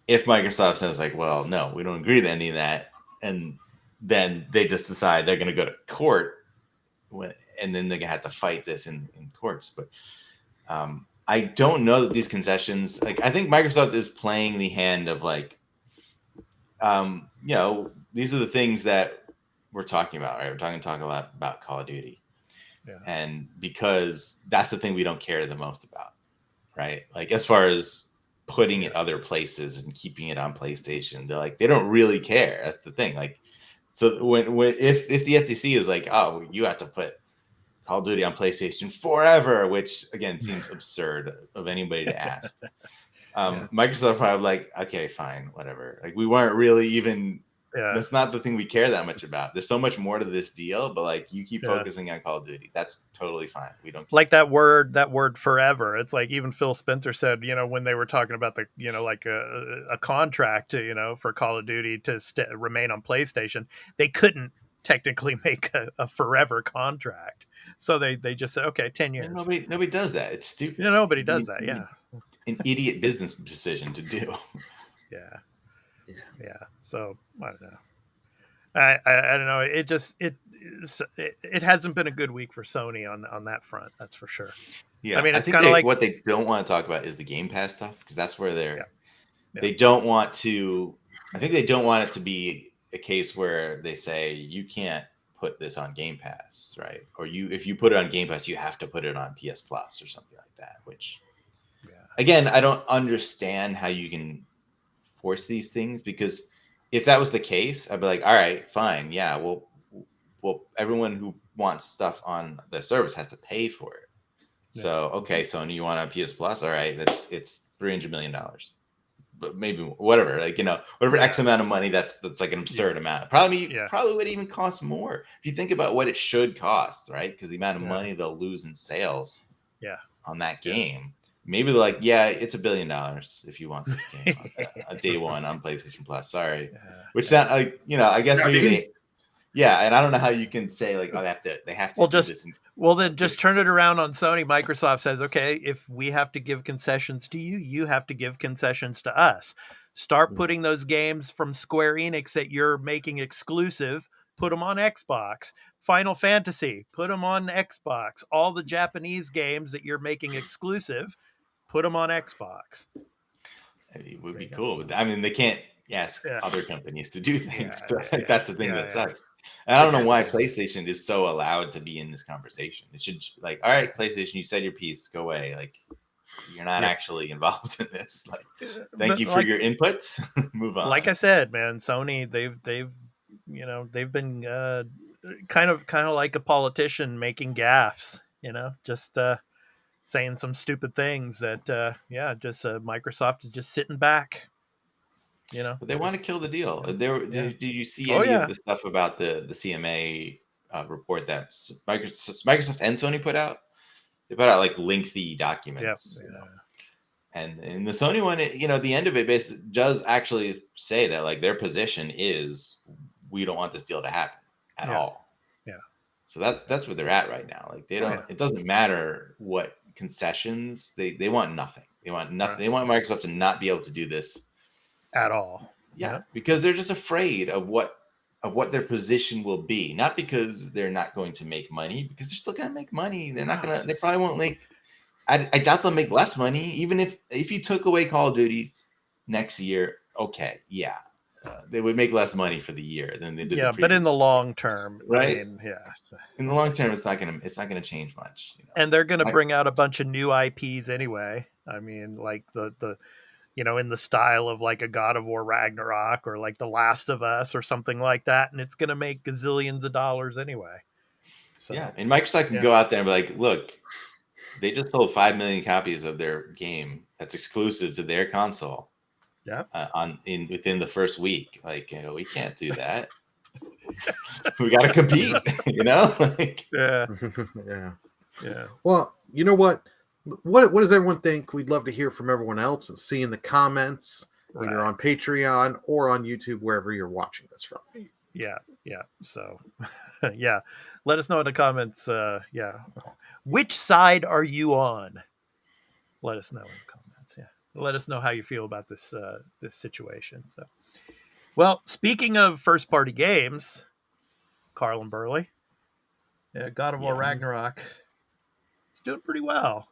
E: if Microsoft says like, well, no, we don't agree to any of that, and then they just decide they're going to go to court, and then they're going to have to fight this in courts. But I don't know that these concessions, like I think Microsoft is playing the hand of like, these are the things that we're talking about, right? We're talking a lot about Call of Duty.
D: Yeah.
E: And because that's the thing we don't care the most about, right? Like as far as putting it other places and keeping it on PlayStation, they don't really care. That's the thing. Like, so when if the FTC is like, oh, you have to put Call of Duty on PlayStation forever, which again seems absurd of anybody to ask. Microsoft probably like, okay, fine, whatever. Like we weren't really even. Yeah. That's not the thing we care that much about. There's so much more to this deal, but like you keep focusing on Call of Duty. That's totally fine. We don't care.
D: Like that word forever. It's like even Phil Spencer said, when they were talking about the, like a contract to, for Call of Duty to remain on PlayStation, they couldn't technically make a forever contract. So they just said, okay, 10 years.
E: Nobody does that. It's stupid.
D: Nobody does that. Yeah.
E: An idiot business decision to do.
D: Yeah. So I don't know. I don't know. It hasn't been a good week for Sony on that front. That's for sure.
E: Yeah.
D: I mean, it's
E: kind of
D: like
E: what they don't want to talk about is the Game Pass stuff, because that's where they don't want to. I think they don't want it to be a case where they say you can't put this on Game Pass, right? Or if you put it on Game Pass, you have to put it on PS Plus or something like that. Which, again, I don't understand how you can force these things, because if that was the case, I'd be like, all right, fine. Yeah, well, everyone who wants stuff on the service has to pay for it. Yeah. So, okay, Sony, you want on PS Plus? All right, it's $300 million, but maybe whatever, whatever X amount of money. That's like an absurd amount. Probably would even cost more if you think about what it should cost, right? Because the amount of money they'll lose in sales, on that game. Maybe they're like, it's $1 billion if you want this game on day one on PlayStation Plus. Sorry, which sound like I guess maybe and I don't know how you can say like, oh, they have to.
D: Well, then just turn it around on Sony. Microsoft says, okay, if we have to give concessions to you, you have to give concessions to us. Start putting those games from Square Enix that you're making exclusive. Put them on Xbox. Final Fantasy, put them on Xbox. All the Japanese games that you're making exclusive, put them on Xbox.
E: It would be cool. But I mean, they can't ask other companies to do things. That's the thing that sucks. And I don't know why PlayStation is so allowed to be in this conversation. It should like, all right, PlayStation, you said your piece, go away. Like, you're not actually involved in this. Like, thank you for your inputs. Move on.
D: Like I said, man, Sony, they've been kind of like a politician making gaffes, just saying some stupid things that Microsoft is just sitting back,
E: But they want to kill the deal. Did you see any of the stuff about the CMA report that Microsoft and Sony put out? They put out like lengthy documents. And in the Sony one, the end of it basically does actually say that like their position is we don't want this deal to happen at all.
D: Yeah.
E: So that's where they're at right now. Like they don't. It doesn't matter what concessions they want. Nothing. They want nothing. Right. They want Microsoft to not be able to do this
D: at all.
E: Yeah, because they're just afraid of what their position will be. Not because they're not going to make money, because they're still going to make money. They're not going to. They probably won't make. I doubt they'll make less money, even if you took away Call of Duty next year. Okay, they would make less money for the year than they did.
D: Yeah,
E: the
D: but in the
E: previous
D: long term,
E: right?
D: I mean, yeah. So.
E: In the long term, it's not gonna change much.
D: And they're gonna bring out a bunch of new IPs anyway. I mean, like the in the style of like a God of War Ragnarok or like The Last of Us or something like that, and it's gonna make gazillions of dollars anyway. So
E: yeah, and Microsoft can go out there and be like, look, they just sold 5 million copies of their game that's exclusive to their console.
D: Yeah.
E: Within the first week, like we can't do that. We got to compete, Like,
D: yeah.
F: Yeah. Well, you know what? What does everyone think? We'd love to hear from everyone else and see in the comments, either on Patreon or on YouTube, wherever you're watching this from.
D: Yeah. So, yeah, let us know in the comments. Which side are you on? Let us know in the comments. Yeah, let us know how you feel about this situation. So, well, speaking of first party games, Carl and Burley, God of War Ragnarok, it's doing pretty well.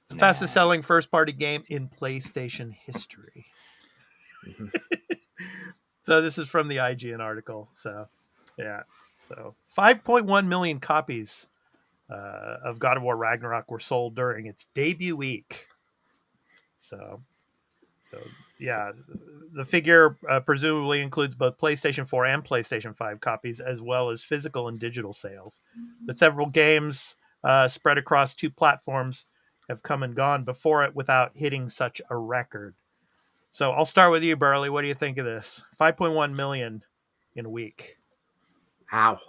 D: It's the fastest selling first party game in PlayStation history. So this is from the IGN article. So, yeah. So 5.1 million copies of God of War Ragnarok were sold during its debut week. So yeah, the figure presumably includes both PlayStation 4 and PlayStation 5 copies, as well as physical and digital sales. But several games spread across 2 platforms have come and gone before it without hitting such a record. So I'll start with you, Burley. What do you think of this? 5.1 million in a week.
F: Wow.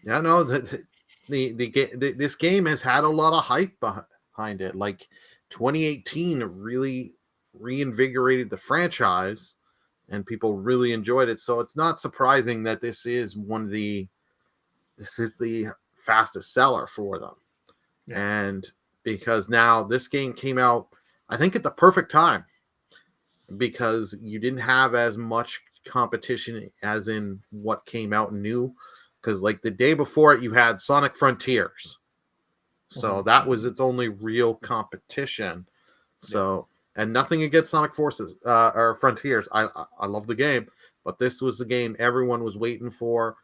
F: Yeah, no, this game has had a lot of hype behind it. Like 2018 really reinvigorated the franchise, and people really enjoyed it. So it's not surprising that this is the fastest seller for them. Yeah. And because now this game came out, I think at the perfect time, because you didn't have as much competition as in what came out new. Because like the day before it, you had Sonic Frontiers. So that was its only real competition. So, and nothing against Sonic Forces or Frontiers. I love the game, but this was the game everyone was waiting for.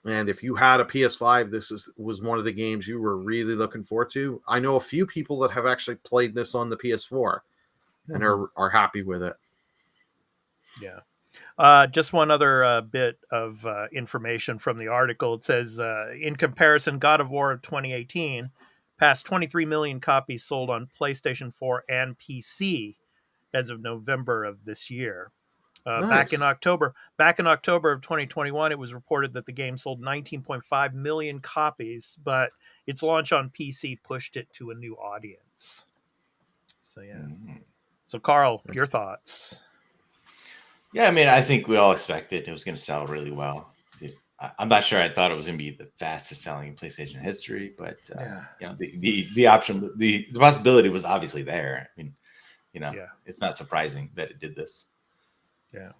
F: And if you had a PS5, was one of the games you were really looking forward to. I know a few people that have actually played this on the PS4 and are happy with it.
D: Yeah. Just one other bit of information from the article. It says, in comparison, God of War of 2018 passed 23 million copies sold on PlayStation 4 and PC as of November of this year. Nice. Back in October of 2021, it was reported that the game sold 19.5 million copies, but its launch on PC pushed it to a new audience. So, yeah. So, Carl, your thoughts?
E: Yeah, I mean, I think we all expected it was going to sell really well. I'm not sure I thought it was going to be the fastest selling in PlayStation history, but the option, the possibility was obviously there. I mean, it's not surprising that it did this.
D: Yeah.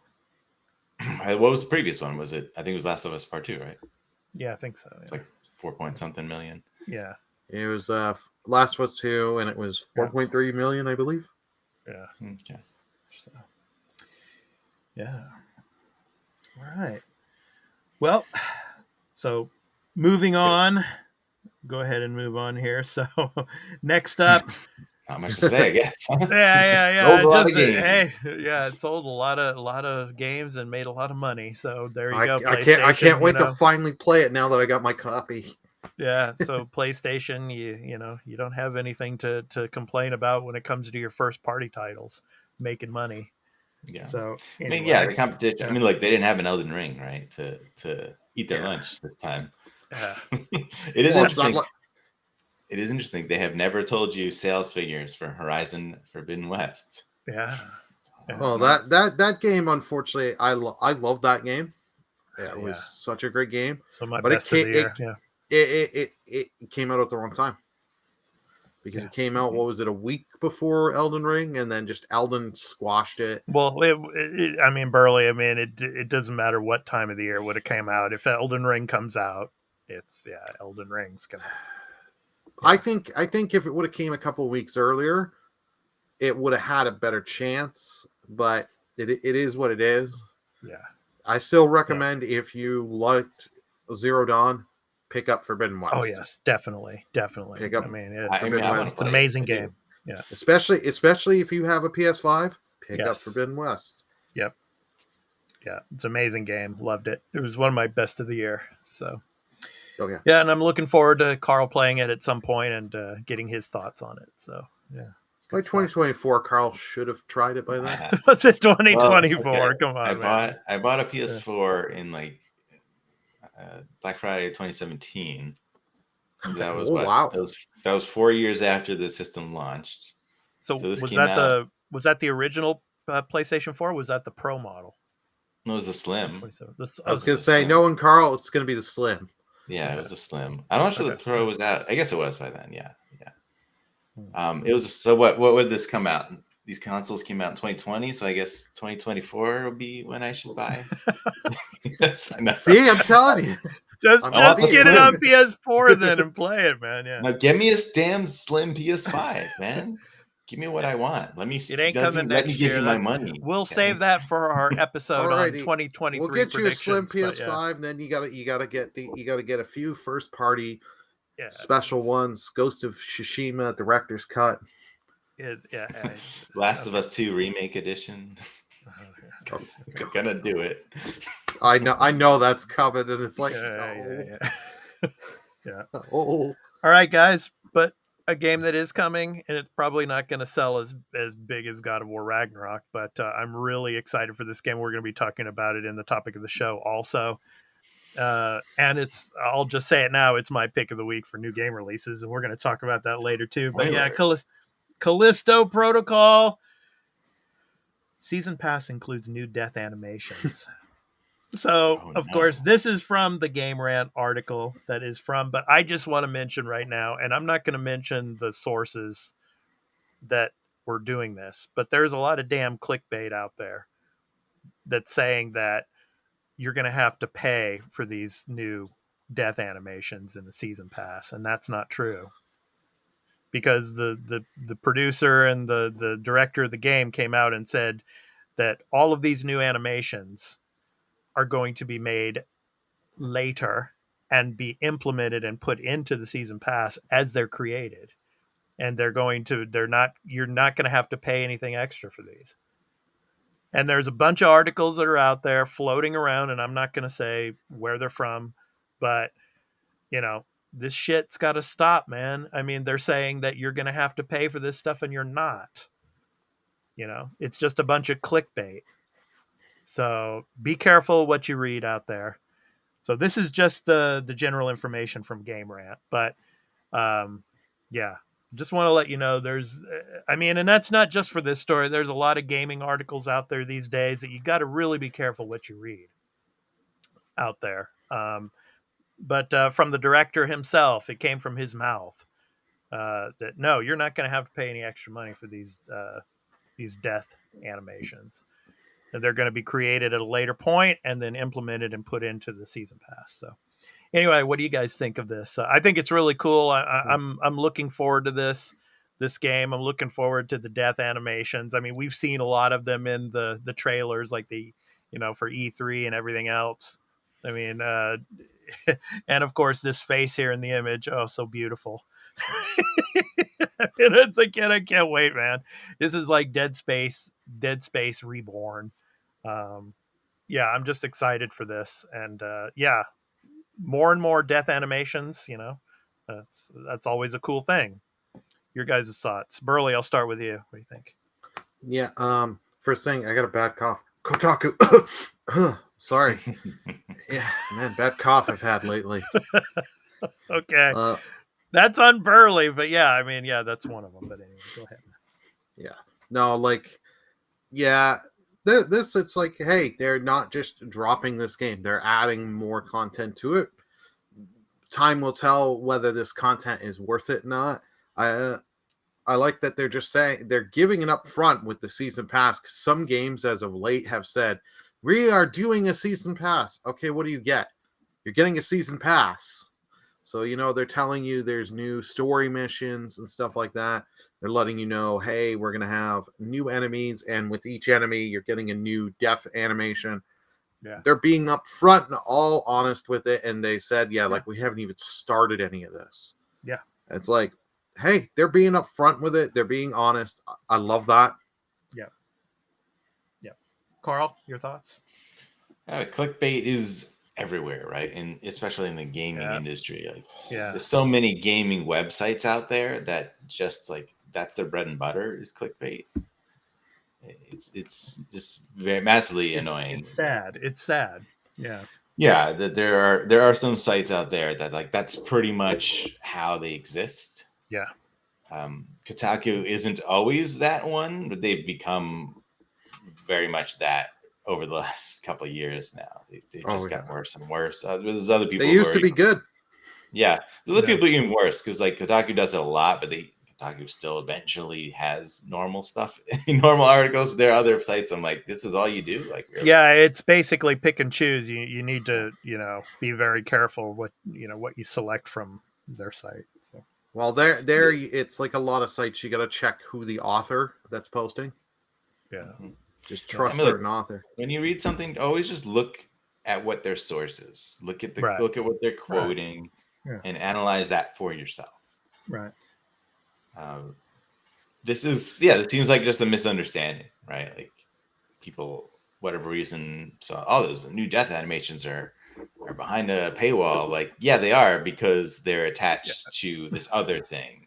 E: What was the previous one? Was it? I think it was Last of Us Part 2, right?
D: Yeah, I think so. Yeah.
E: It's like 4-point-something million.
D: Yeah.
F: It was Last of Us 2, and it was 4.3 million, I believe.
D: Yeah.
E: Okay.
D: So. Yeah. All right. Well, so moving on. Go ahead and move on here. So next up.
E: Not much to say, I guess.
D: Yeah. It sold a lot of games and made a lot of money. So there you go.
F: I can't wait to finally play it now that I got my copy.
D: Yeah. So PlayStation, you don't have anything to complain about when it comes to your first party titles making money.
E: Yeah.
D: So
E: anyway. I mean, the competition. Yeah. I mean, like they didn't have an Elden Ring, right? To eat their lunch this time.
D: Yeah.
E: It is interesting. It is interesting. They have never told you sales figures for Horizon Forbidden West.
D: Yeah.
F: Well, that game, unfortunately, I love that game. It was such a great game.
D: So my best of the year.
F: It came out at the wrong time. Because it came out, what was it, a week before Elden Ring, and then just Elden squashed it.
D: Well, I mean, Burley, it doesn't matter what time of the year would it came out. If Elden Ring comes out, it's Elden Ring's gonna.
F: I think if it would have came a couple of weeks earlier, it would have had a better chance. But it is what it is.
D: Yeah.
F: I still recommend if you liked Zero Dawn, pick up Forbidden West.
D: Oh yes, definitely.
F: Pick up.
D: I mean,
F: it's
D: an amazing game. Yeah.
F: Especially if you have a PS5, pick up Forbidden West.
D: Yep. Yeah, it's an amazing game. Loved it. It was one of my best of the year. So.
F: Oh yeah.
D: Yeah, and I'm looking forward to Carl playing it at some point and getting his thoughts on it. So yeah.
F: By 2024, Carl should have tried it by then.
D: What's it 2024?
E: Well, okay.
D: Come on, man.
E: I bought a PS4 in like Black Friday 2017. That was
F: wow.
E: That was 4 years after the system launched.
D: So was that the original PlayStation 4? Or was that the Pro model?
E: No, it was the Slim.
F: I was gonna say knowing Carl, it's gonna be the Slim.
E: Yeah, it was a Slim. I'm not sure the Pro was out. I guess it was by then. Yeah. It was so. What would this come out? These consoles came out in 2020, so I guess 2024 will be when I should buy. That's fine.
F: See, I'm telling you.
D: Just get it on PS4 then and play it, man. Yeah.
E: Now give me a damn Slim PS5, man. Give me what I want. Let me.
D: It ain't coming next year.
E: Give you my money.
D: We'll save that for our episode on 2023.
F: We'll get you a Slim PS5, and then you gotta get a few first party special ones. Ghost of Tsushima Director's Cut.
E: Last of Us 2 Remake Edition. Gonna do it.
F: I know that's coming, and it's like,
D: yeah. All right, guys, but a game that is coming, and it's probably not going to sell as big as God of War Ragnarok, but I'm really excited for this game. We're going to be talking about it in the topic of the show also. And I'll just say it now, it's my pick of the week for new game releases, and we're going to talk about that later too. But Callisto Protocol. Season Pass includes new death animations. So, of course, this is from the Game Rant article but I just want to mention right now, and I'm not going to mention the sources that were doing this, but there's a lot of damn clickbait out there that's saying that you're going to have to pay for these new death animations in the Season Pass, and that's not true. Because the producer and the director of the game came out and said that all of these new animations are going to be made later and be implemented and put into the Season Pass as they're created. And you're not going to have to pay anything extra for these. And there's a bunch of articles that are out there floating around, and I'm not going to say where they're from, but this shit's got to stop, man. I mean, they're saying that you're going to have to pay for this stuff and you're not. It's just a bunch of clickbait. So be careful what you read out there. So this is just the general information from Game Rant. But just want to let you know and that's not just for this story. There's a lot of gaming articles out there these days that you got to really be careful what you read out there. But from the director himself, it came from his mouth that no, you're not going to have to pay any extra money for these death animations. And they're going to be created at a later point and then implemented and put into the Season Pass. So, anyway, what do you guys think of this? I think it's really cool. I'm looking forward to this game. I'm looking forward to the death animations. I mean, we've seen a lot of them in the trailers, like for E3 and everything else. I mean, and of course, this face here in the image. Oh, so beautiful. It's again, I can't wait, man. This is like Dead Space Reborn. I'm just excited for this. And more and more death animations, that's always a cool thing. Your guys' thoughts. Burley, I'll start with you. What do you think?
F: Yeah, first thing, I got a bad cough. Kotaku. Sorry. Yeah, man, bad cough I've had lately.
D: Okay. That's on Burley, but that's one of them. But anyway, go ahead.
F: Yeah. No, this it's like, hey, they're not just dropping this game. They're adding more content to it. Time will tell whether this content is worth it or not. I like that they're just saying they're giving it up front with the Season Pass. Some games as of late have said, we are doing a Season Pass. Okay, what do you get? You're getting a Season Pass. So, they're telling you there's new story missions and stuff like that. They're letting you know, hey, we're going to have new enemies, and with each enemy, you're getting a new death animation.
D: Yeah.
F: They're being upfront and all honest with it, and they said, like, we haven't even started any of this.
D: Yeah.
F: It's like, hey, they're being upfront with it. They're being honest. I love that.
D: Yeah. Yeah. Carl, your thoughts?
E: Clickbait is everywhere, right? And especially in the gaming industry. Like, there's so many gaming websites out there that just like that's their bread and butter is clickbait. It's just very massively annoying.
D: It's sad. It's sad. Yeah.
E: Yeah, that there are some sites out there that like that's pretty much how they exist.
D: Yeah.
E: Kotaku isn't always that one, but they've become very much that over the last couple of years now. They just got worse and worse. There's other people.
F: They used to be good.
E: Yeah, there's other people even worse because like Kotaku does it a lot, but Kotaku still eventually has normal stuff, normal articles. There are other sites. I'm like, this is all you do? Like, really?
D: Yeah, it's basically pick and choose. You need to, be very careful what you select from their site. So.
F: Well, there, it's like a lot of sites. You got to check who the author that's posting.
D: Yeah.
E: Mm-hmm.
F: Just trust certain author.
E: When you read something, always just look at what their source is. Look at what they're quoting, and analyze that for yourself.
D: Right.
E: This seems like just a misunderstanding, right? Like people, whatever reason, so all those new death animations are behind a paywall. Like, yeah, they are because they're attached to this other thing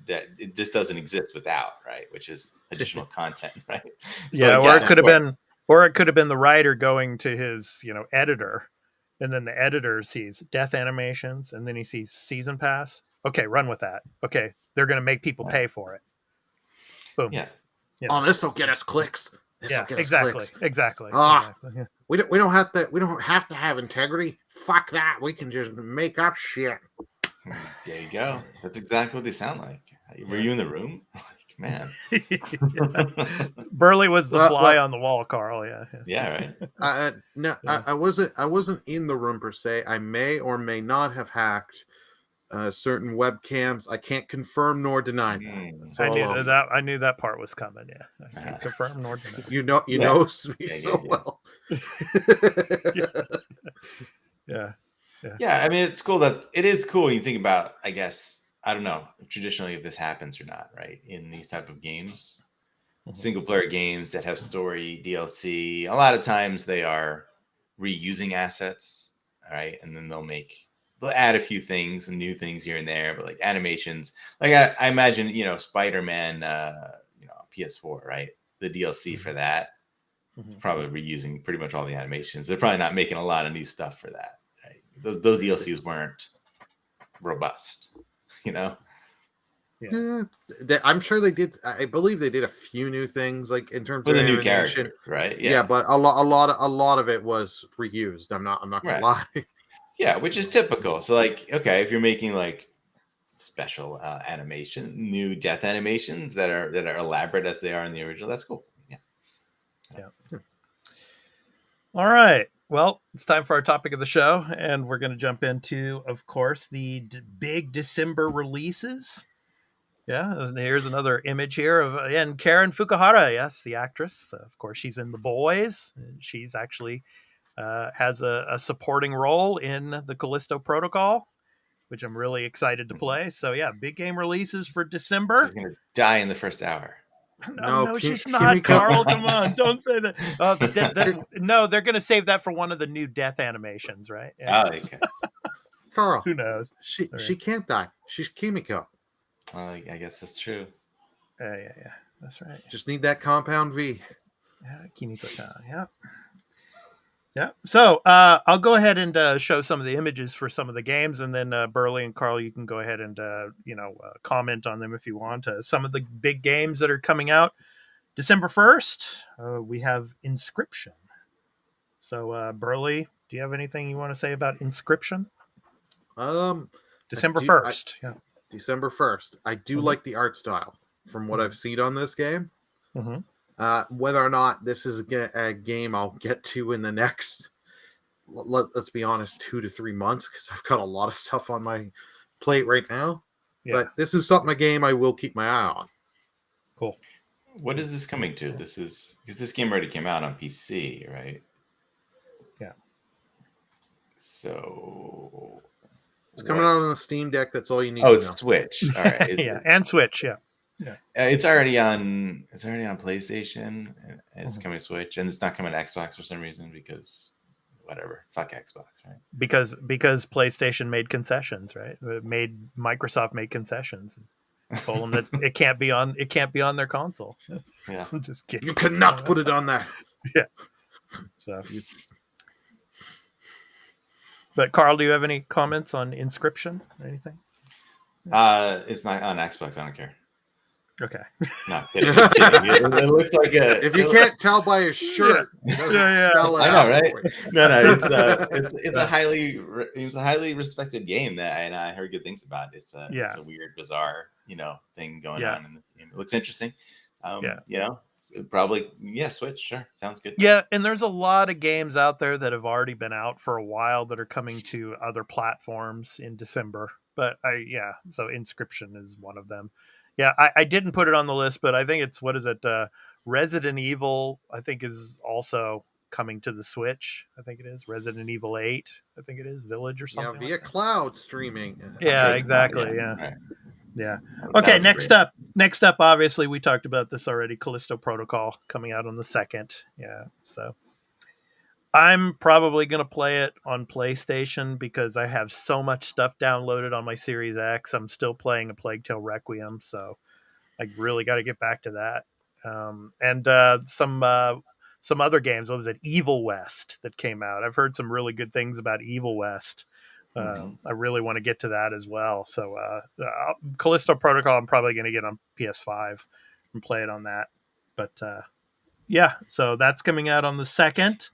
E: that it just doesn't exist without, right? Which is additional content, right? So,
D: or it could have been the writer going to his, editor, and then the editor sees death animations, and then he sees season pass. Okay, run with that. Okay, they're going to make people pay for it. Boom.
E: Yeah.
F: Oh, this will get us clicks.
D: Exactly.
F: We don't have to have integrity. Fuck that. We can just make up shit.
E: There you go. That's exactly what they sound like. Were you in the room? Like, man.
D: Burley was the fly on the wall, Carl.
E: Yeah, right.
F: No, I wasn't in the room per se. I may or may not have hacked certain webcams. I can't confirm nor deny that.
D: I knew that part was coming. Yeah, I can't confirm nor deny.
F: You know me so well.
E: Yeah, I mean, it's cool that it is cool. When you think about, I guess, I don't know, traditionally if this happens or not, right? In these type of games, single player games that have story, DLC, a lot of times they are reusing assets, right? And then they'll add a few things and new things here and there, but like animations, like I imagine, Spider-Man, PS4, right? The DLC for that, probably reusing pretty much all the animations. They're probably not making a lot of new stuff for that. Those DLCs weren't robust,
F: Yeah, I'm sure they did. I believe they did a few new things, like in terms of
E: the new character, right?
F: Yeah, but a lot of it was reused. I'm not gonna lie.
E: Yeah, which is typical. So, like, okay, if you're making like special new death animations that are elaborate as they are in the original, that's cool. Yeah.
D: All right. Well, it's time for our topic of the show, and we're going to jump into, of course, the big December releases. Yeah, and here's another image here of Karen Fukuhara. Yes, the actress. Of course, she's in The Boys. She's actually has a supporting role in the Callisto Protocol, which I'm really excited to play. So, yeah, big game releases for December.
E: She's going to die in the first hour.
D: No, she's not, Carl. Come on, don't say that. No, they're going to save that for one of the new death animations, right?
E: Yeah. Oh, okay.
F: Carl,
D: who knows?
F: She can't die. She's Kimiko.
E: I guess that's true.
D: Yeah, that's right.
F: Just need that compound V.
D: Yeah, Kimiko-chan. Yeah. So I'll go ahead and show some of the images for some of the games, and then Burley and Carl, you can go ahead and comment on them if you want. Some of the big games that are coming out December 1st. We have Inscription. So Burley, do you have anything you want to say about Inscription? December 1st. Yeah.
F: December 1st. I do like the art style from what I've seen on this game. Whether or not this is a game I'll get to in the next, let's be honest, 2 to 3 months, because I've got a lot of stuff on my plate right now.
D: Yeah.
F: But this is a game I will keep my eye on.
D: Cool.
E: What is this coming to? This is because this game already came out on PC, right?
D: Yeah.
E: So
F: It's coming out on the Steam Deck. That's all you need
E: Oh,
F: to
E: it's
F: know.
E: Switch. All right.
D: Yeah, and Switch. Yeah.
E: It's already on. It's already on PlayStation. And it's
D: Mhm.
E: coming to Switch, and it's not coming to Xbox for some reason because whatever. Fuck Xbox, right?
D: Because PlayStation made concessions, right? Microsoft made concessions. Told them that it can't be on their console.
E: Yeah.
D: I'm just kidding.
F: You cannot put it on that.
D: Yeah. So, but Carl, do you have any comments on Inscription or anything?
E: It's not on Xbox. I don't care.
D: Okay.
E: No, kidding. Kidding. It looks like a.
F: If you can't tell by his shirt, he doesn't spell it
E: I know,
F: out
E: right?
F: for you.
E: No, it's a highly respected game that and I heard good things about. It's a weird, bizarre, thing going on in the game. It looks interesting. Probably Switch, sure, sounds good.
D: Yeah, and there's a lot of games out there that have already been out for a while that are coming to other platforms in December. But so Inscription is one of them. Yeah, I didn't put it on the list, but I think it's Resident Evil, I think, is also coming to the Switch. I think it is Resident Evil 8. I think it is Village or something.
F: Yeah, via cloud streaming.
D: Yeah,
E: sure
D: exactly.
E: Right.
D: Yeah.
E: That
D: Okay,
E: would be
D: next
E: great.
D: up, obviously we talked about this already. Callisto Protocol coming out on the 2nd. Yeah, so I'm probably going to play it on PlayStation because I have so much stuff downloaded on my Series X. I'm still playing A Plague Tale Requiem, so I really got to get back to that. And some other games. What was it? Evil West that came out. I've heard some really good things about Evil West. I really want to get to that as well. So Callisto Protocol, I'm probably going to get on PS5 and play it on that. But so that's coming out on the 2nd.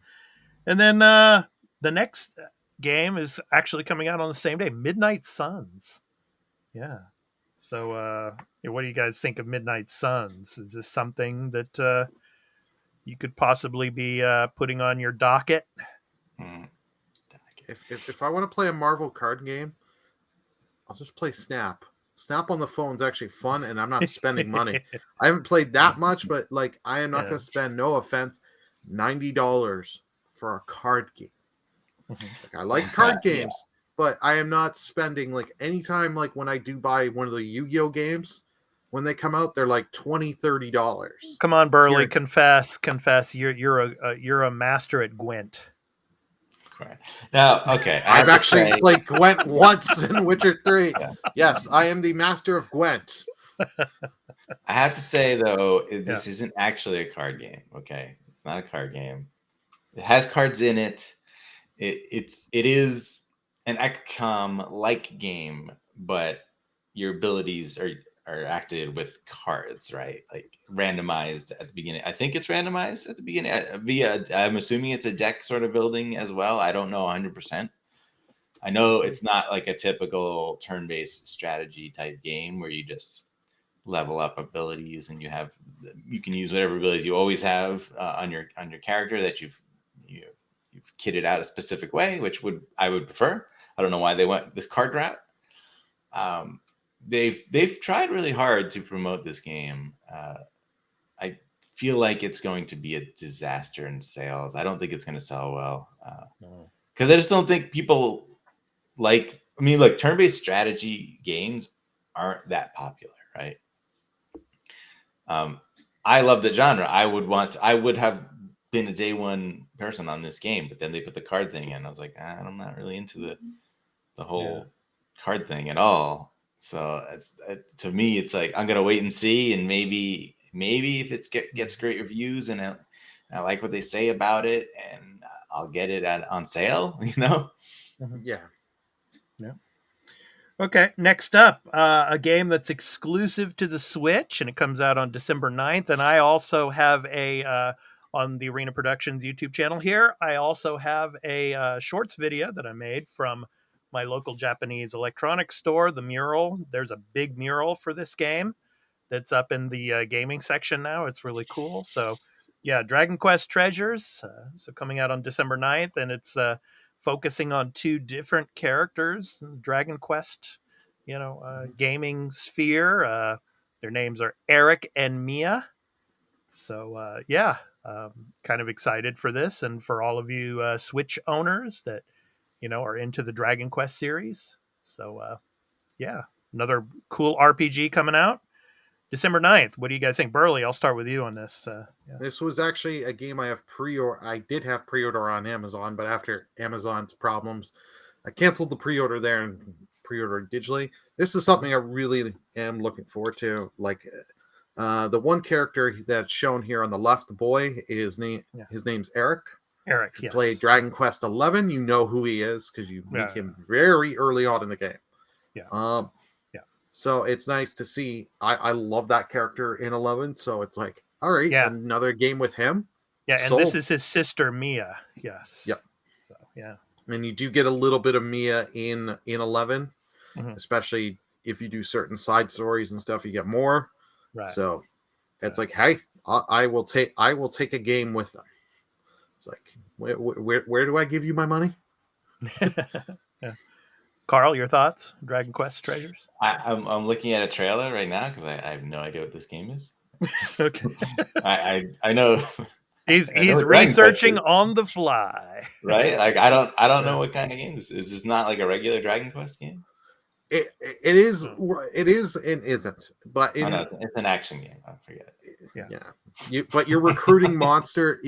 D: And then the next game is actually coming out on the same day, Midnight Suns. Yeah. So what do you guys think of Midnight Suns? Is this something that you could possibly be putting on your docket?
F: If I want to play a Marvel card game, I'll just play Snap. Snap on the phone is actually fun, and I'm not spending money. I haven't played that much, but I am not going to spend, no offense, $90 for a card game. I like card games, but I am not spending anytime when I do buy one of the Yu-Gi-Oh games, when they come out, they're like $20-$30.
D: Come on, Burley, confess. You're a master at Gwent.
E: Right. Now, okay.
F: I've actually played Gwent once in Witcher 3. Yeah. Yes, I am the master of Gwent.
E: I have to say, though, this isn't actually a card game, okay? It's not a card game. It has cards in it. It is an XCOM-like game, but your abilities are activated with cards, right? Like randomized at the beginning. I think it's randomized at the beginning I'm assuming it's a deck sort of building as well. I don't know 100%. I know it's not like a typical turn-based strategy type game where you just level up abilities and you can use whatever abilities you always have on your character that you've kitted out a specific way, which I would prefer. I don't know why they went this card route. They've tried really hard to promote this game. I feel like it's going to be a disaster in sales. I don't think it's going to sell well because I just don't think people turn-based strategy games aren't that popular, right? I love the genre. I would have been a day one person on this game, but then they put the card thing in. I was like, I'm not really into the whole card thing at all. So to me, it's like I'm gonna wait and see, and maybe if it gets great reviews and I like what they say about it, and I'll get it on sale.
F: Yeah.
D: Okay, next up, a game that's exclusive to the Switch, and it comes out on December 9th. And I also have on the Arena Productions YouTube channel here, I also have a shorts video that I made from my local Japanese electronics store, The Mural. There's a big mural for this game that's up in the gaming section now. It's really cool. So, Dragon Quest Treasures. So coming out on December 9th, and it's focusing on two different characters, Dragon Quest gaming sphere. Their names are Eric and Mia. So kind of excited for this, and for all of you Switch owners that are into the Dragon Quest series. So another cool RPG coming out December 9th. What do you guys think? Burley, I'll start with you on this.
F: This was actually a game I did have pre-order on Amazon, but after Amazon's problems, I canceled the pre-order there and pre-ordered digitally. This is something I really am looking forward to. Like the one character that's shown here on the left, the boy, his name's Eric.
D: Eric,
F: yes. Played Dragon Quest 11. You know who he is because you meet him very early on in the game.
D: Yeah.
F: So it's nice to see. I love that character in 11. So it's like, all right, another game with him.
D: Yeah, and this is his sister Mia. Yes.
F: Yep.
D: So yeah.
F: And you do get a little bit of Mia in 11, especially if you do certain side stories and stuff. You get more.
D: Right.
F: So it's like, hey, I will take a game with them. It's like, where do I give you my money?
D: Yeah. Carl, your thoughts? Dragon Quest Treasures?
E: I'm looking at a trailer right now because I have no idea what this game is.
D: Okay.
E: I know.
D: He's researching on the fly.
E: Right? Like I don't know what kind of game this is. Is this not like a regular Dragon Quest game?
F: It is and isn't. But
E: it's an action game. I forget it.
F: Yeah. But you're recruiting monsters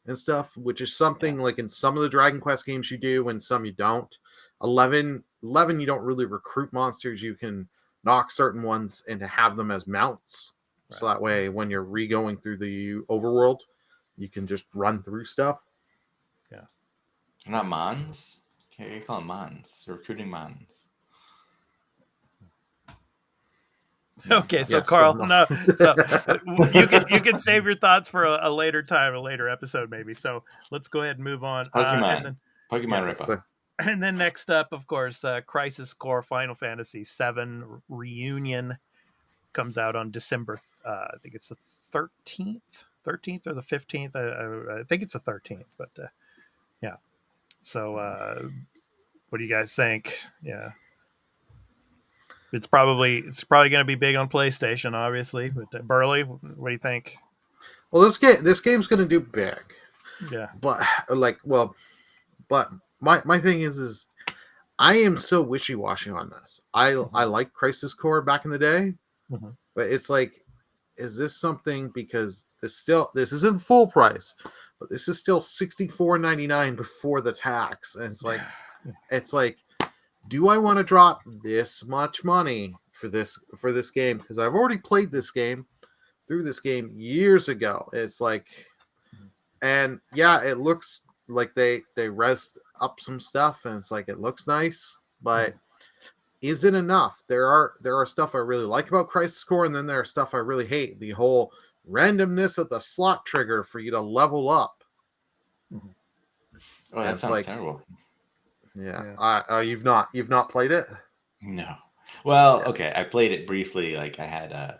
F: and stuff, which is something like in some of the Dragon Quest games you do and some you don't. 11 you don't really recruit monsters. You can knock certain ones and to have them as mounts. Right. So that way when you're re-going through the overworld, you can just run through stuff.
E: Yeah. They're not Mons? Okay, you call them Mons. You're recruiting Mons.
D: Okay, so Carl, so you can save your thoughts for a later time, a later episode maybe. So let's go ahead and move on.
E: Pokemon ripoff.
D: And then next up, of course, Crisis Core Final Fantasy VII Reunion comes out on December. I think it's the 13th or the 15th. I think it's the 13th, but yeah. So what do you guys think? Yeah. It's probably going to be big on PlayStation, obviously. But Burley, what do you think?
F: Well, this game's going to do big.
D: Yeah.
F: But my thing is I am so wishy-washy on this. I like Crisis Core back in the day, but it's like, is this something because this isn't full price, but this is still $64.99 before the tax, and it's like. Do I want to drop this much money for this game? Because I've already played this game years ago. It's like, and yeah, it looks like they rezzed up some stuff, and it's like it looks nice, but is it enough? There are stuff I really like about Crisis Core, and then there are stuff I really hate. The whole randomness of the slot trigger for you to level up.
E: Oh, that sounds terrible.
F: Yeah. You've not played it?
E: No. Well, okay. I played it briefly. Like I had a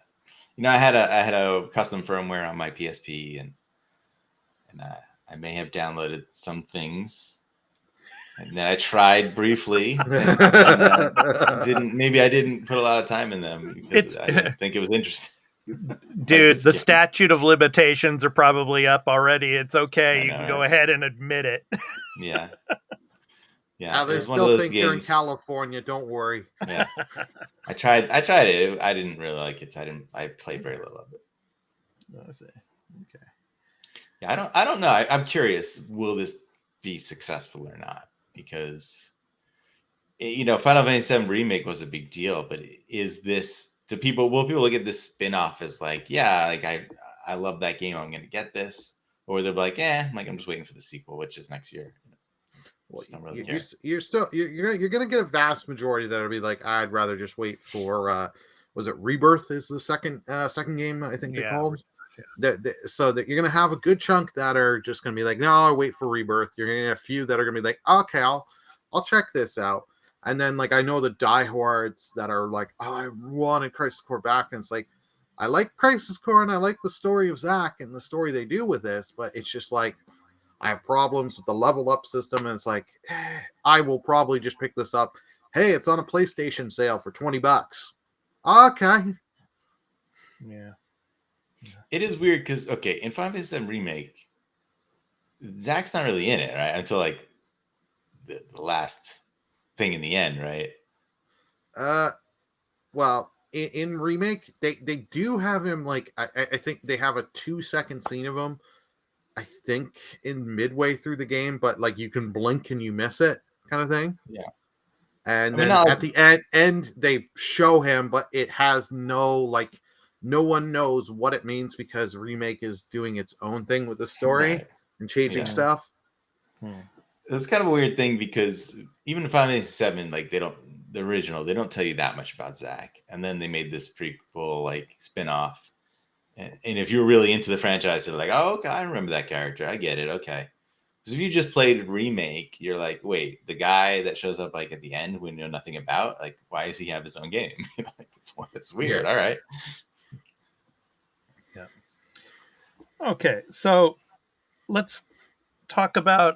E: custom firmware on my PSP, and I may have downloaded some things, and then I tried briefly. Maybe I didn't put a lot of time in them because I didn't think it was interesting.
D: Dude, the statute of limitations are probably up already. It's okay. You can go ahead and admit it.
E: Yeah.
F: Yeah, they still think they're in California. Don't worry.
E: Yeah, I tried it. I didn't really like it. So I played very little of it.
D: I see. Okay.
E: Yeah, I don't know. I'm curious. Will this be successful or not? Because Final Fantasy VII Remake was a big deal, but is this will people look at this spin-off as like, yeah, like I love that game. I'm going to get this, or they'll be like, I'm just waiting for the sequel, which is next year.
F: Well, you're gonna get a vast majority that'll be like, I'd rather just wait for was it Rebirth is the second game I think they called. Yeah. So that you're gonna have a good chunk that are just gonna be like, no, I'll wait for Rebirth. You're gonna get a few that are gonna be like, okay, I'll check this out. And then like I know the diehards that are like, oh, I wanted Crisis Core back, and it's like, I like Crisis Core and I like the story of Zack and the story they do with this, but it's just like I have problems with the level up system, and it's like I will probably just pick this up hey, it's on a PlayStation sale for $20. Okay.
D: Yeah.
E: It is weird because in Final Fantasy VII Remake, Zack's not really in it, right? Until like the last thing in the end, right?
F: Well, in remake, they do have him like I think they have a 2-second scene of him. I think in midway through the game, but like you can blink and you miss it, kind of thing.
E: Yeah.
F: And
E: I mean,
F: then
E: not
F: at the end, they show him, but it has no one knows what it means because remake is doing its own thing with the story
E: Right.
F: and changing
E: Yeah.
F: stuff.
E: It's kind of a weird thing because even in Final Fantasy VII, like the original, they don't tell you that much about Zack, and then they made this prequel like spin-off. And if you're really into the franchise, you're like, oh, okay, I remember that character. I get it. Okay. Because if you just played remake, you're like, wait, the guy that shows up like at the end we know nothing about, like, why does he have his own game? Like, well, that's weird.
F: Yeah.
E: All right.
D: Yeah. Okay, so let's talk about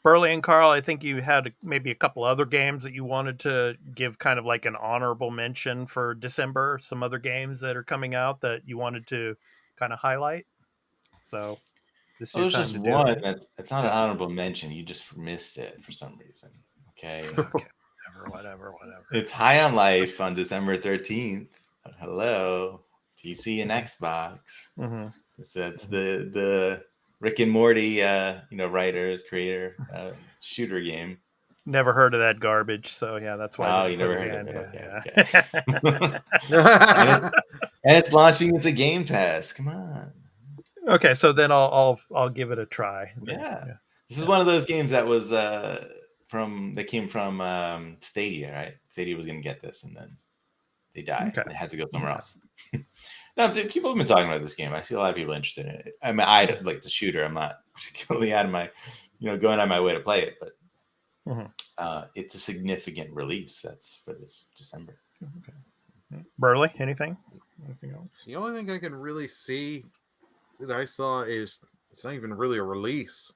D: Burley and Carl. I think you had maybe a couple other games that you wanted to give kind of like an honorable mention for December. Some other games that are coming out that you wanted to kind of highlight. So this is
E: Well,
D: your
E: there's
D: time
E: just
D: to do
E: one
D: it.
E: that's not an honorable mention. You just missed it for some reason. Okay.
D: Okay, whatever.
E: It's High on Life on December 13th. Hello, PC and Xbox.
D: Mm-hmm.
E: So that's the Rick and Morty, writers, creator, shooter game.
D: Never heard of that garbage, so yeah, that's why.
E: Oh,
D: I
E: you
D: didn't
E: never
D: put
E: heard
D: it
E: of
D: in.
E: it?
D: Yeah.
E: Okay. And it's launching into Game Pass. Come on.
D: Okay, so then I'll give it a try. Then.
E: Yeah. This is one of those games that was came from Stadia, right? Stadia was going to get this, and then they died.
D: Okay.
E: It had to go somewhere else. No, people have been talking about this game. I see a lot of people interested in it. I mean, I like the shooter. I'm not particularly out of my, going out of my way to play it, but it's a significant release. That's for this December.
D: Okay. Burley, anything else?
F: The only thing I can really see that I saw is it's not even really a release.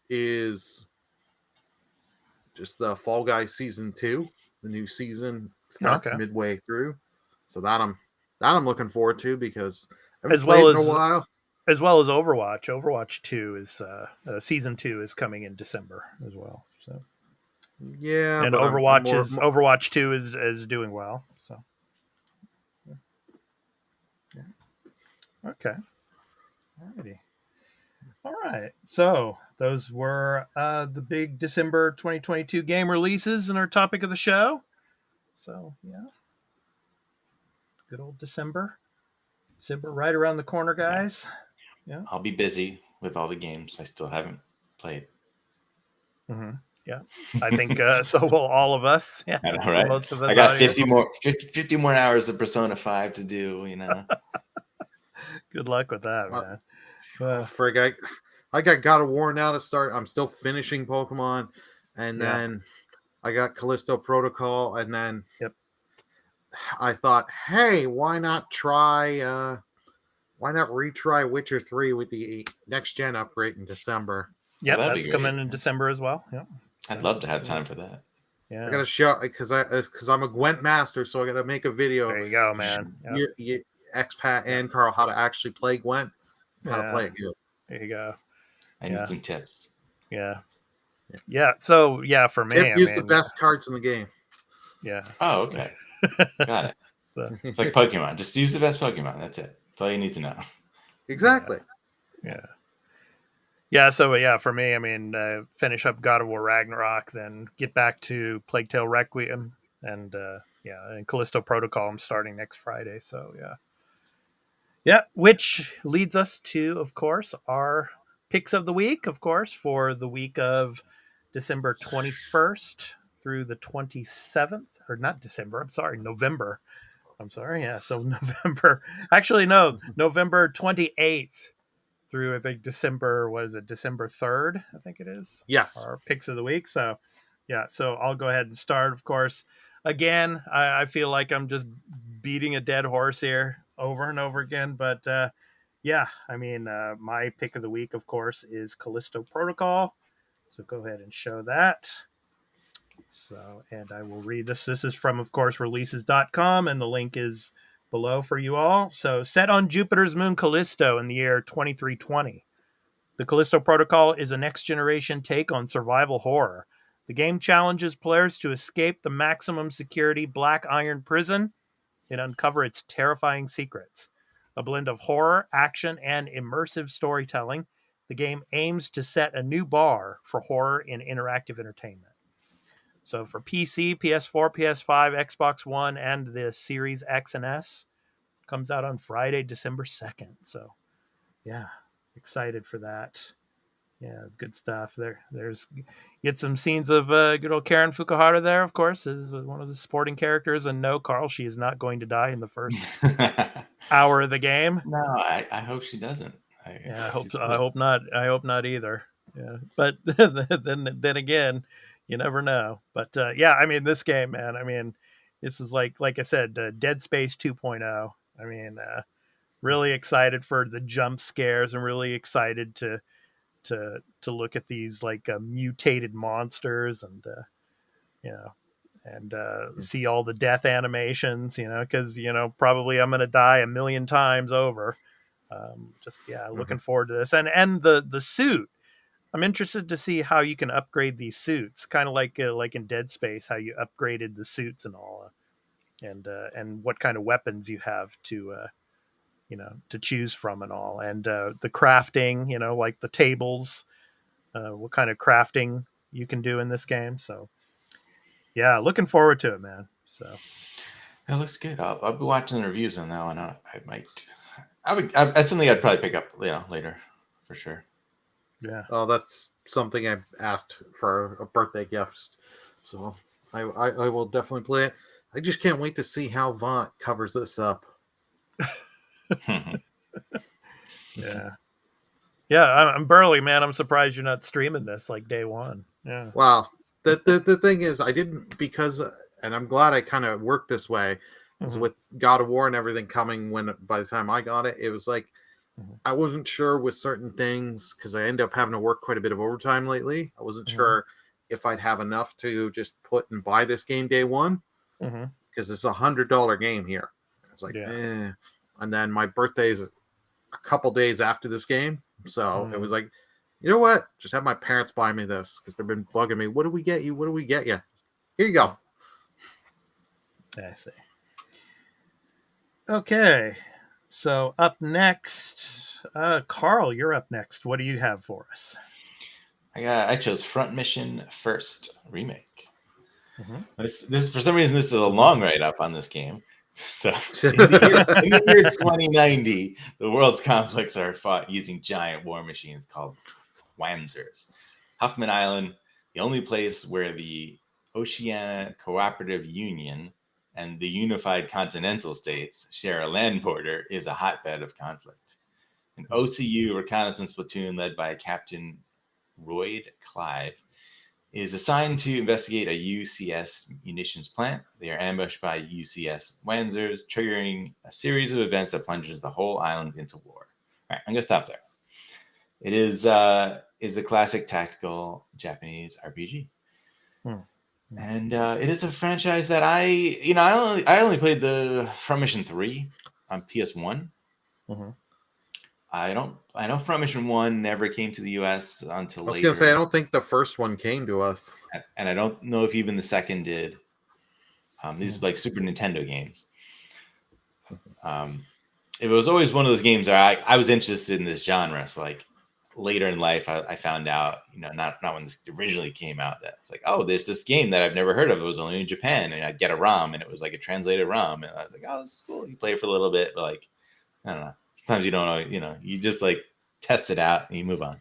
F: Is just the Fall Guys season 2. The new season starts midway through, so that I'm looking forward to because I haven't played in a while.
D: As well as Overwatch. Overwatch 2 is season 2 is coming in December as well. So
F: yeah,
D: and
F: but
D: Overwatch 2 is doing well. So yeah. Okay. Alrighty. All right. So those were the big December 2022 game releases and our topic of the show. So yeah. Good old December. December right around the corner, guys. Yeah.
E: I'll be busy with all the games I still haven't played.
D: Mm-hmm. Yeah. I think so will all of us. Yeah.
E: I know, right?
D: Most of us.
E: I got 50 more hours of Persona 5 to do,
D: Good luck with that, man.
F: Frig, I got God of War now to start. I'm still finishing Pokemon, and then I got Callisto Protocol, and then I thought, hey, why not retry Witcher 3 with the next gen upgrade in December?
D: Yeah, that's coming in December as well. Yeah,
E: I'd love to have time for that.
F: Yeah, I gotta show because I'm a Gwent master, so I gotta make a video.
D: There you go, man.
F: Expat and Carl how to actually play Gwent, how to play it good.
D: There you go.
E: I need some tips.
D: Yeah. So for me,
F: use the best cards in the game.
D: Yeah.
E: Oh, okay. Got it. It's like Pokemon. Just use the best Pokemon. That's it. That's all you need to know.
F: Exactly.
D: Yeah. So for me, finish up God of War Ragnarok, then get back to Plague Tale Requiem, and and Callisto Protocol. I'm starting next Friday. So which leads us to, of course, our picks of the week. Of course, for the week of December 21st through the 27th, or not December. I'm sorry, November. I'm sorry. Yeah. So November. Actually, no, November 28th. Through I think December 3rd, I think it is.
F: Yes.
D: Our picks of the week. So so I'll go ahead and start, of course. Again, I feel like I'm just beating a dead horse here over and over again. But my pick of the week, of course, is Callisto Protocol. So go ahead and show that. So, and I will read this. This is from, of course, releases.com, and the link is below for you all. So, set on Jupiter's moon Callisto in the year 2320. The Callisto Protocol is a next-generation take on survival horror. The game challenges players to escape the maximum security Black Iron prison and uncover its terrifying secrets. A blend of horror, action, and immersive storytelling, the game aims to set a new bar for horror in interactive entertainment. So for PC, PS4, PS5, Xbox One, and the Series X and S, comes out on Friday, December 2nd. So, yeah, excited for that. Yeah, it's good stuff. There's get some scenes of good old Karen Fukuhara there, of course, is one of the supporting characters. And no, Carl, she is not going to die in the first hour of the game.
E: No, I hope she doesn't.
D: I hope so. I hope not. I hope not either. Yeah, but then again, you never know. But yeah, I mean, this game, man. I mean, this is like I said, Dead Space 2.0. I mean, really excited for the jump scares, and really excited to look at these like mutated monsters, and you know, and see all the death animations, you know, because probably I'm gonna die a million times over. Looking forward to this, and the suit. I'm interested to see how you can upgrade these suits, kind of like in Dead Space, how you upgraded the suits and all, and what kind of weapons you have to to choose from and all, and the crafting, like the tables, what kind of crafting you can do in this game. So yeah, looking forward to it, man. So
E: it looks good. I'll be watching the reviews on that one. That's something I'd probably pick up later for sure.
D: Yeah.
F: Oh, that's something I've asked for a birthday gift, so I will definitely play it. I just can't wait to see how Vaunt covers this up.
D: Yeah. I'm Burley, man. I'm surprised you're not streaming this like day one. Yeah.
F: Wow. The thing is, I didn't and I'm glad I kind of worked this way. Mm-hmm. With God of War and everything coming, by the time I got it, it was like I wasn't sure with certain things because I ended up having to work quite a bit of overtime lately. I wasn't sure if I'd have enough to just put and buy this game day one because it's $100 game here. It's like, And then my birthday is a couple days after this game, so it was like, you know what? Just have my parents buy me this because they've been bugging me. What do we get you? What do we get you? Here you go.
D: I see. Okay. So up next, Carl, you're up next. What do you have for us?
E: I chose Front Mission First Remake. This for some reason this is a long write up on this game. So in the year 2090, the world's conflicts are fought using giant war machines called Wanzers. Huffman Island, the only place where the Oceania Cooperative Union and the unified continental states share a land border, is a hotbed of conflict. An OCU reconnaissance platoon led by Captain Royd Clive is assigned to investigate a UCS munitions plant. They are ambushed by UCS Wanzers, triggering a series of events that plunges the whole island into war. All right, I'm going to stop there. It is a classic tactical Japanese RPG. And it is a franchise that I only played the Front Mission 3 on PS1. I know Front Mission 1 never came to the US until later.
F: I was going to say, I don't think the first one came to us.
E: And I don't know if even the second did. These are like Super Nintendo games. It was always one of those games where I was interested in this genre. So like later in life, I found out, not when this originally came out, that it's like, oh, there's this game that I've never heard of. It was only in Japan, and I'd get a ROM, and it was like a translated ROM, and I was like, oh, this is cool. You play it for a little bit, but like, I don't know. Sometimes you don't know, you just like test it out and you move on.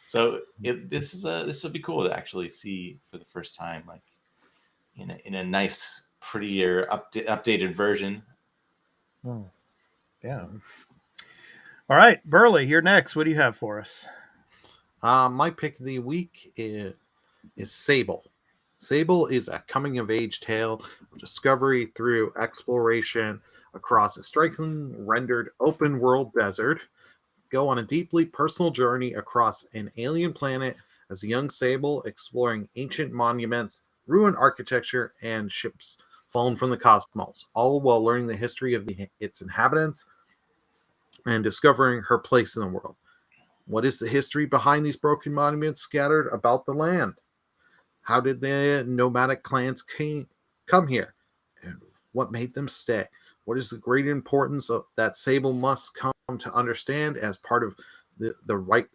E: So this will be cool to actually see for the first time, like in a nice, prettier, updated version.
D: Yeah. All right, Burley, you're next. What do you have for us?
F: My pick of the week is Sable. Sable is a coming-of-age tale of discovery through exploration across a strikingly rendered open-world desert. Go on a deeply personal journey across an alien planet as a young Sable exploring ancient monuments, ruined architecture, and ships fallen from the cosmos, all while learning the history of its inhabitants and discovering her place in the world. What is the history behind these broken monuments scattered about the land? How did the nomadic clans come here? And what made them stay? What is the great importance that Sable must come to understand as part of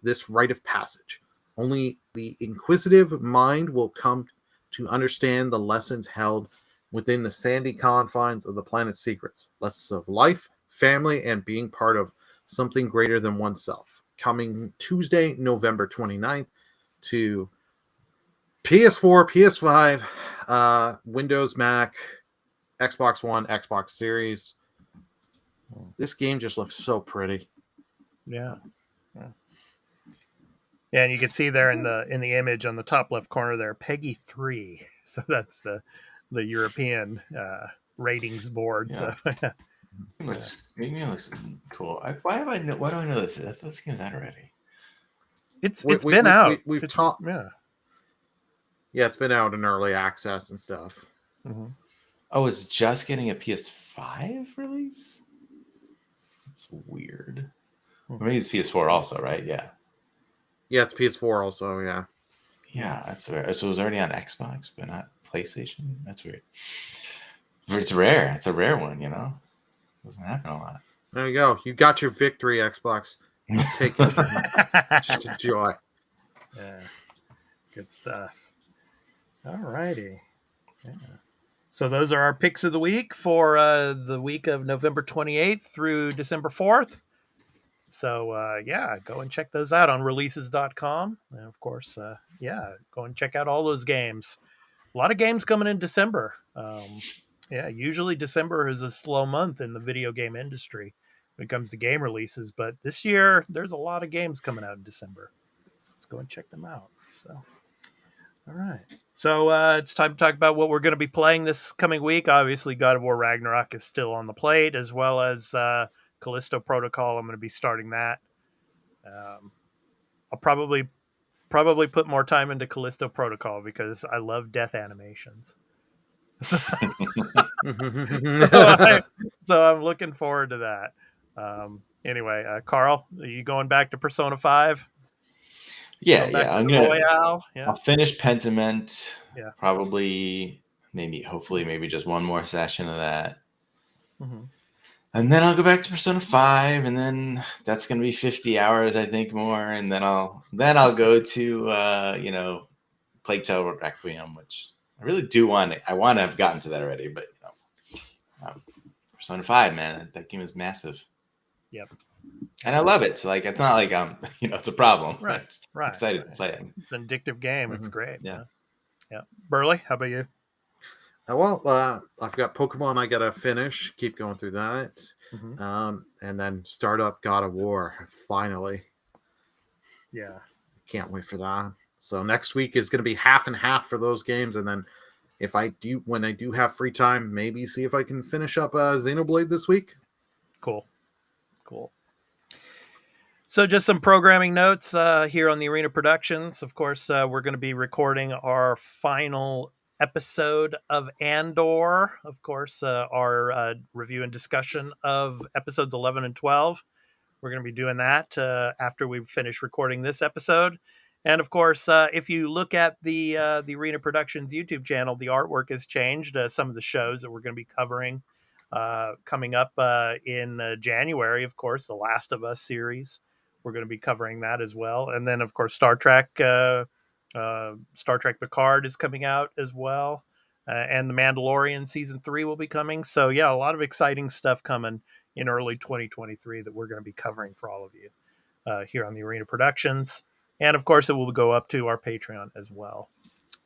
F: this rite of passage? Only the inquisitive mind will come to understand the lessons held within the sandy confines of the planet's secrets. Lessons of life, family, and being part of something greater than oneself. Coming Tuesday, November 29th to PS4, PS5, Windows, Mac, Xbox One, Xbox Series. This game just looks so pretty.
D: Yeah. Yeah, and you can see there in the image on the top left corner there, Peggy 3. So that's the European ratings board.
E: Yeah.
D: So
E: It looks cool. Why do I know this? This game's out already.
D: It's been out.
F: We've talked. Yeah, it's been out in early access and stuff.
D: Mm-hmm.
E: Oh, it's just getting a PS5 release? That's weird. Or maybe it's PS4 also, right? Yeah.
F: Yeah, it's PS4 also, yeah.
E: Yeah, that's weird. So it was already on Xbox, but not PlayStation? That's weird. It's rare. It's a rare one, you know? Doesn't happen a lot.
F: There you go. You got your victory, Xbox. Take it. Just enjoy.
D: Yeah. Good stuff. All righty. Yeah. So those are our picks of the week for the week of November 28th through December 4th. So, go and check those out on releases.com. And, of course, go and check out all those games. A lot of games coming in December. Usually December is a slow month in the video game industry when it comes to game releases. But this year, there's a lot of games coming out in December. Let's go and check them out. So, all right. So it's time to talk about what we're going to be playing this coming week. Obviously, God of War Ragnarok is still on the plate, as well as Callisto Protocol. I'm going to be starting that. I'll probably put more time into Callisto Protocol because I love death animations. So I'm looking forward to that. Anyway, Carl, are you going back to Persona 5?
E: Yeah.
D: Royale?
E: I'll finish Pentiment.
D: Yeah.
E: Probably, hopefully, just one more session of that.
D: Mm-hmm.
E: And then I'll go back to Persona 5, and then that's going to be 50 hours, I think, more. And then I'll go to, Plague Tale Requiem, which I really do want. I want to have gotten to that already, but, Persona 5, man, that game is massive.
D: Yep.
E: And I love it. So, it's not like it's a problem.
D: Right.
E: I'm excited to play it.
D: It's an addictive game. It's great.
E: Yeah.
D: Yeah. Burley, how about you?
F: I've got Pokemon I gotta finish. Keep going through that.
D: Mm-hmm.
F: And then start up God of War, finally.
D: Yeah.
F: Can't wait for that. So next week is going to be half and half for those games. And then when I do have free time, maybe see if I can finish up Xenoblade this week.
D: Cool. So just some programming notes here on the Arena Productions. Of course, we're going to be recording our final episode of Andor. Of course, our review and discussion of episodes 11 and 12. We're going to be doing that after we finish recording this episode. And of course, if you look at the Arena Productions YouTube channel, the artwork has changed. Some of the shows that we're going to be covering coming up in January, of course, the Last of Us series. We're going to be covering that as well. And then, of course, Star Trek Picard is coming out as well. And The Mandalorian Season 3 will be coming. So, yeah, a lot of exciting stuff coming in early 2023 that we're going to be covering for all of you here on the Arena Productions. And, of course, it will go up to our Patreon as well.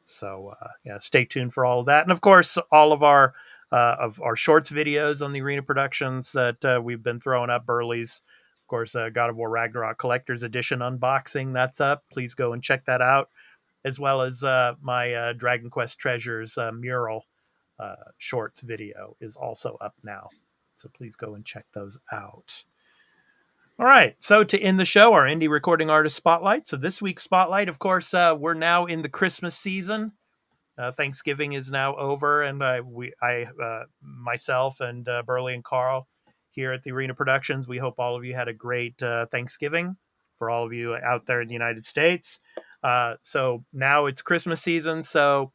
D: So, stay tuned for all of that. And, of course, all of our shorts videos on the Arena Productions that we've been throwing up. Burley's, of course, God of War Ragnarok Collector's Edition unboxing. That's up. Please go and check that out. As well as my Dragon Quest Treasures mural shorts video is also up now. So please go and check those out. All right. So to end the show, our indie recording artist spotlight. So this week's spotlight, of course, we're now in the Christmas season. Thanksgiving is now over, and myself and Burley and Carl here at the Arena Productions, we hope all of you had a great Thanksgiving. For all of you out there in the United States, so now it's Christmas season. So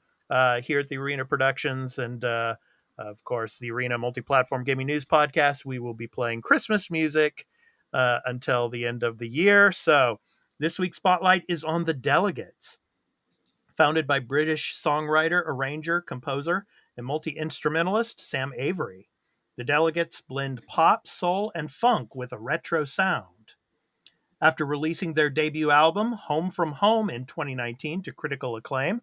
D: here at the Arena Productions and of course the Arena Multi-Platform Gaming News Podcast, we will be playing Christmas music until the end of the year. So this week's spotlight is on The Delegates. Founded by British songwriter, arranger, composer, and multi-instrumentalist Sam Avery, The Delegates blend pop, soul, and funk with a retro sound. After releasing their debut album, Home From Home, in 2019 to critical acclaim,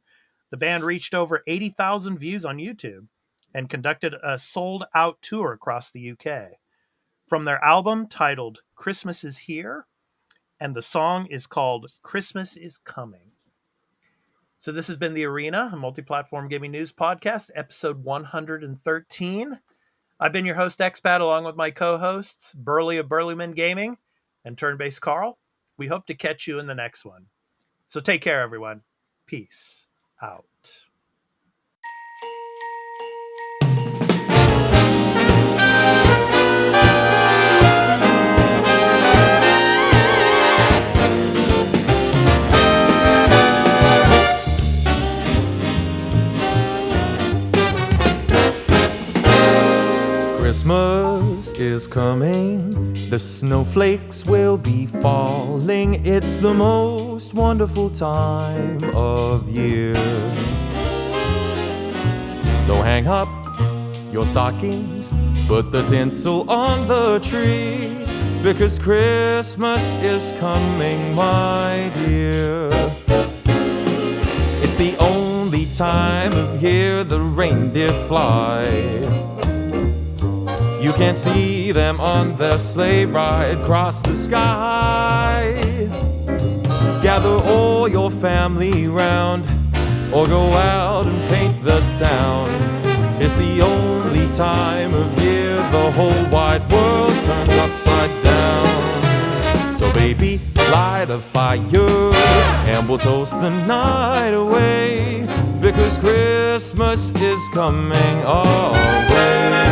D: the band reached over 80,000 views on YouTube and conducted a sold-out tour across the UK. From their album titled Christmas Is Here, and the song is called Christmas Is Coming. So this has been The Arena, a multi-platform gaming news podcast, episode 113. I've been your host, Expat, along with my co-hosts, Burley of Burleyman Gaming and Turn-Based Carl. We hope to catch you in the next one. So take care, everyone. Peace out.
A: Christmas is coming, the snowflakes will be falling. It's the most wonderful time of year. So hang up your stockings, put the tinsel on the tree, because Christmas is coming, my dear. It's the only time of year the reindeer fly. You can see them on their sleigh ride across the sky. Gather all your family round, or go out and paint the town. It's the only time of year the whole wide world turns upside down. So baby, light a fire, and we'll toast the night away, because Christmas is coming our way.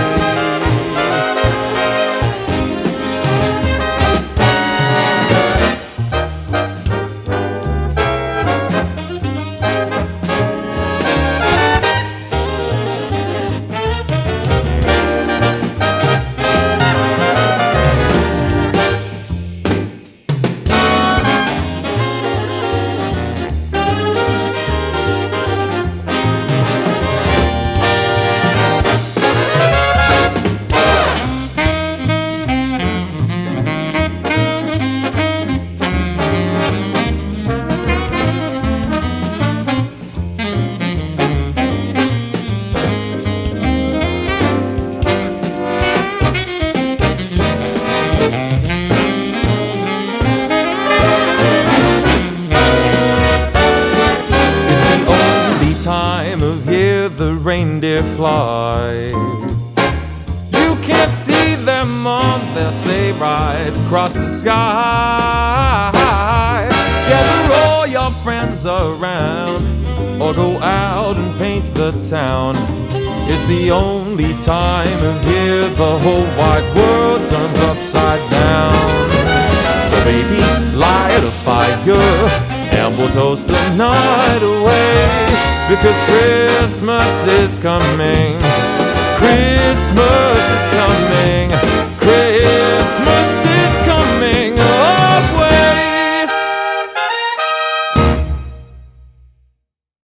A: Reindeer fly. You can't see them on their sleigh ride across the sky. Gather all your friends around, or go out and paint the town. It's the only time of year the whole wide world turns upside down. So baby, light a fire, and we'll toast the night away, because Christmas is coming. Christmas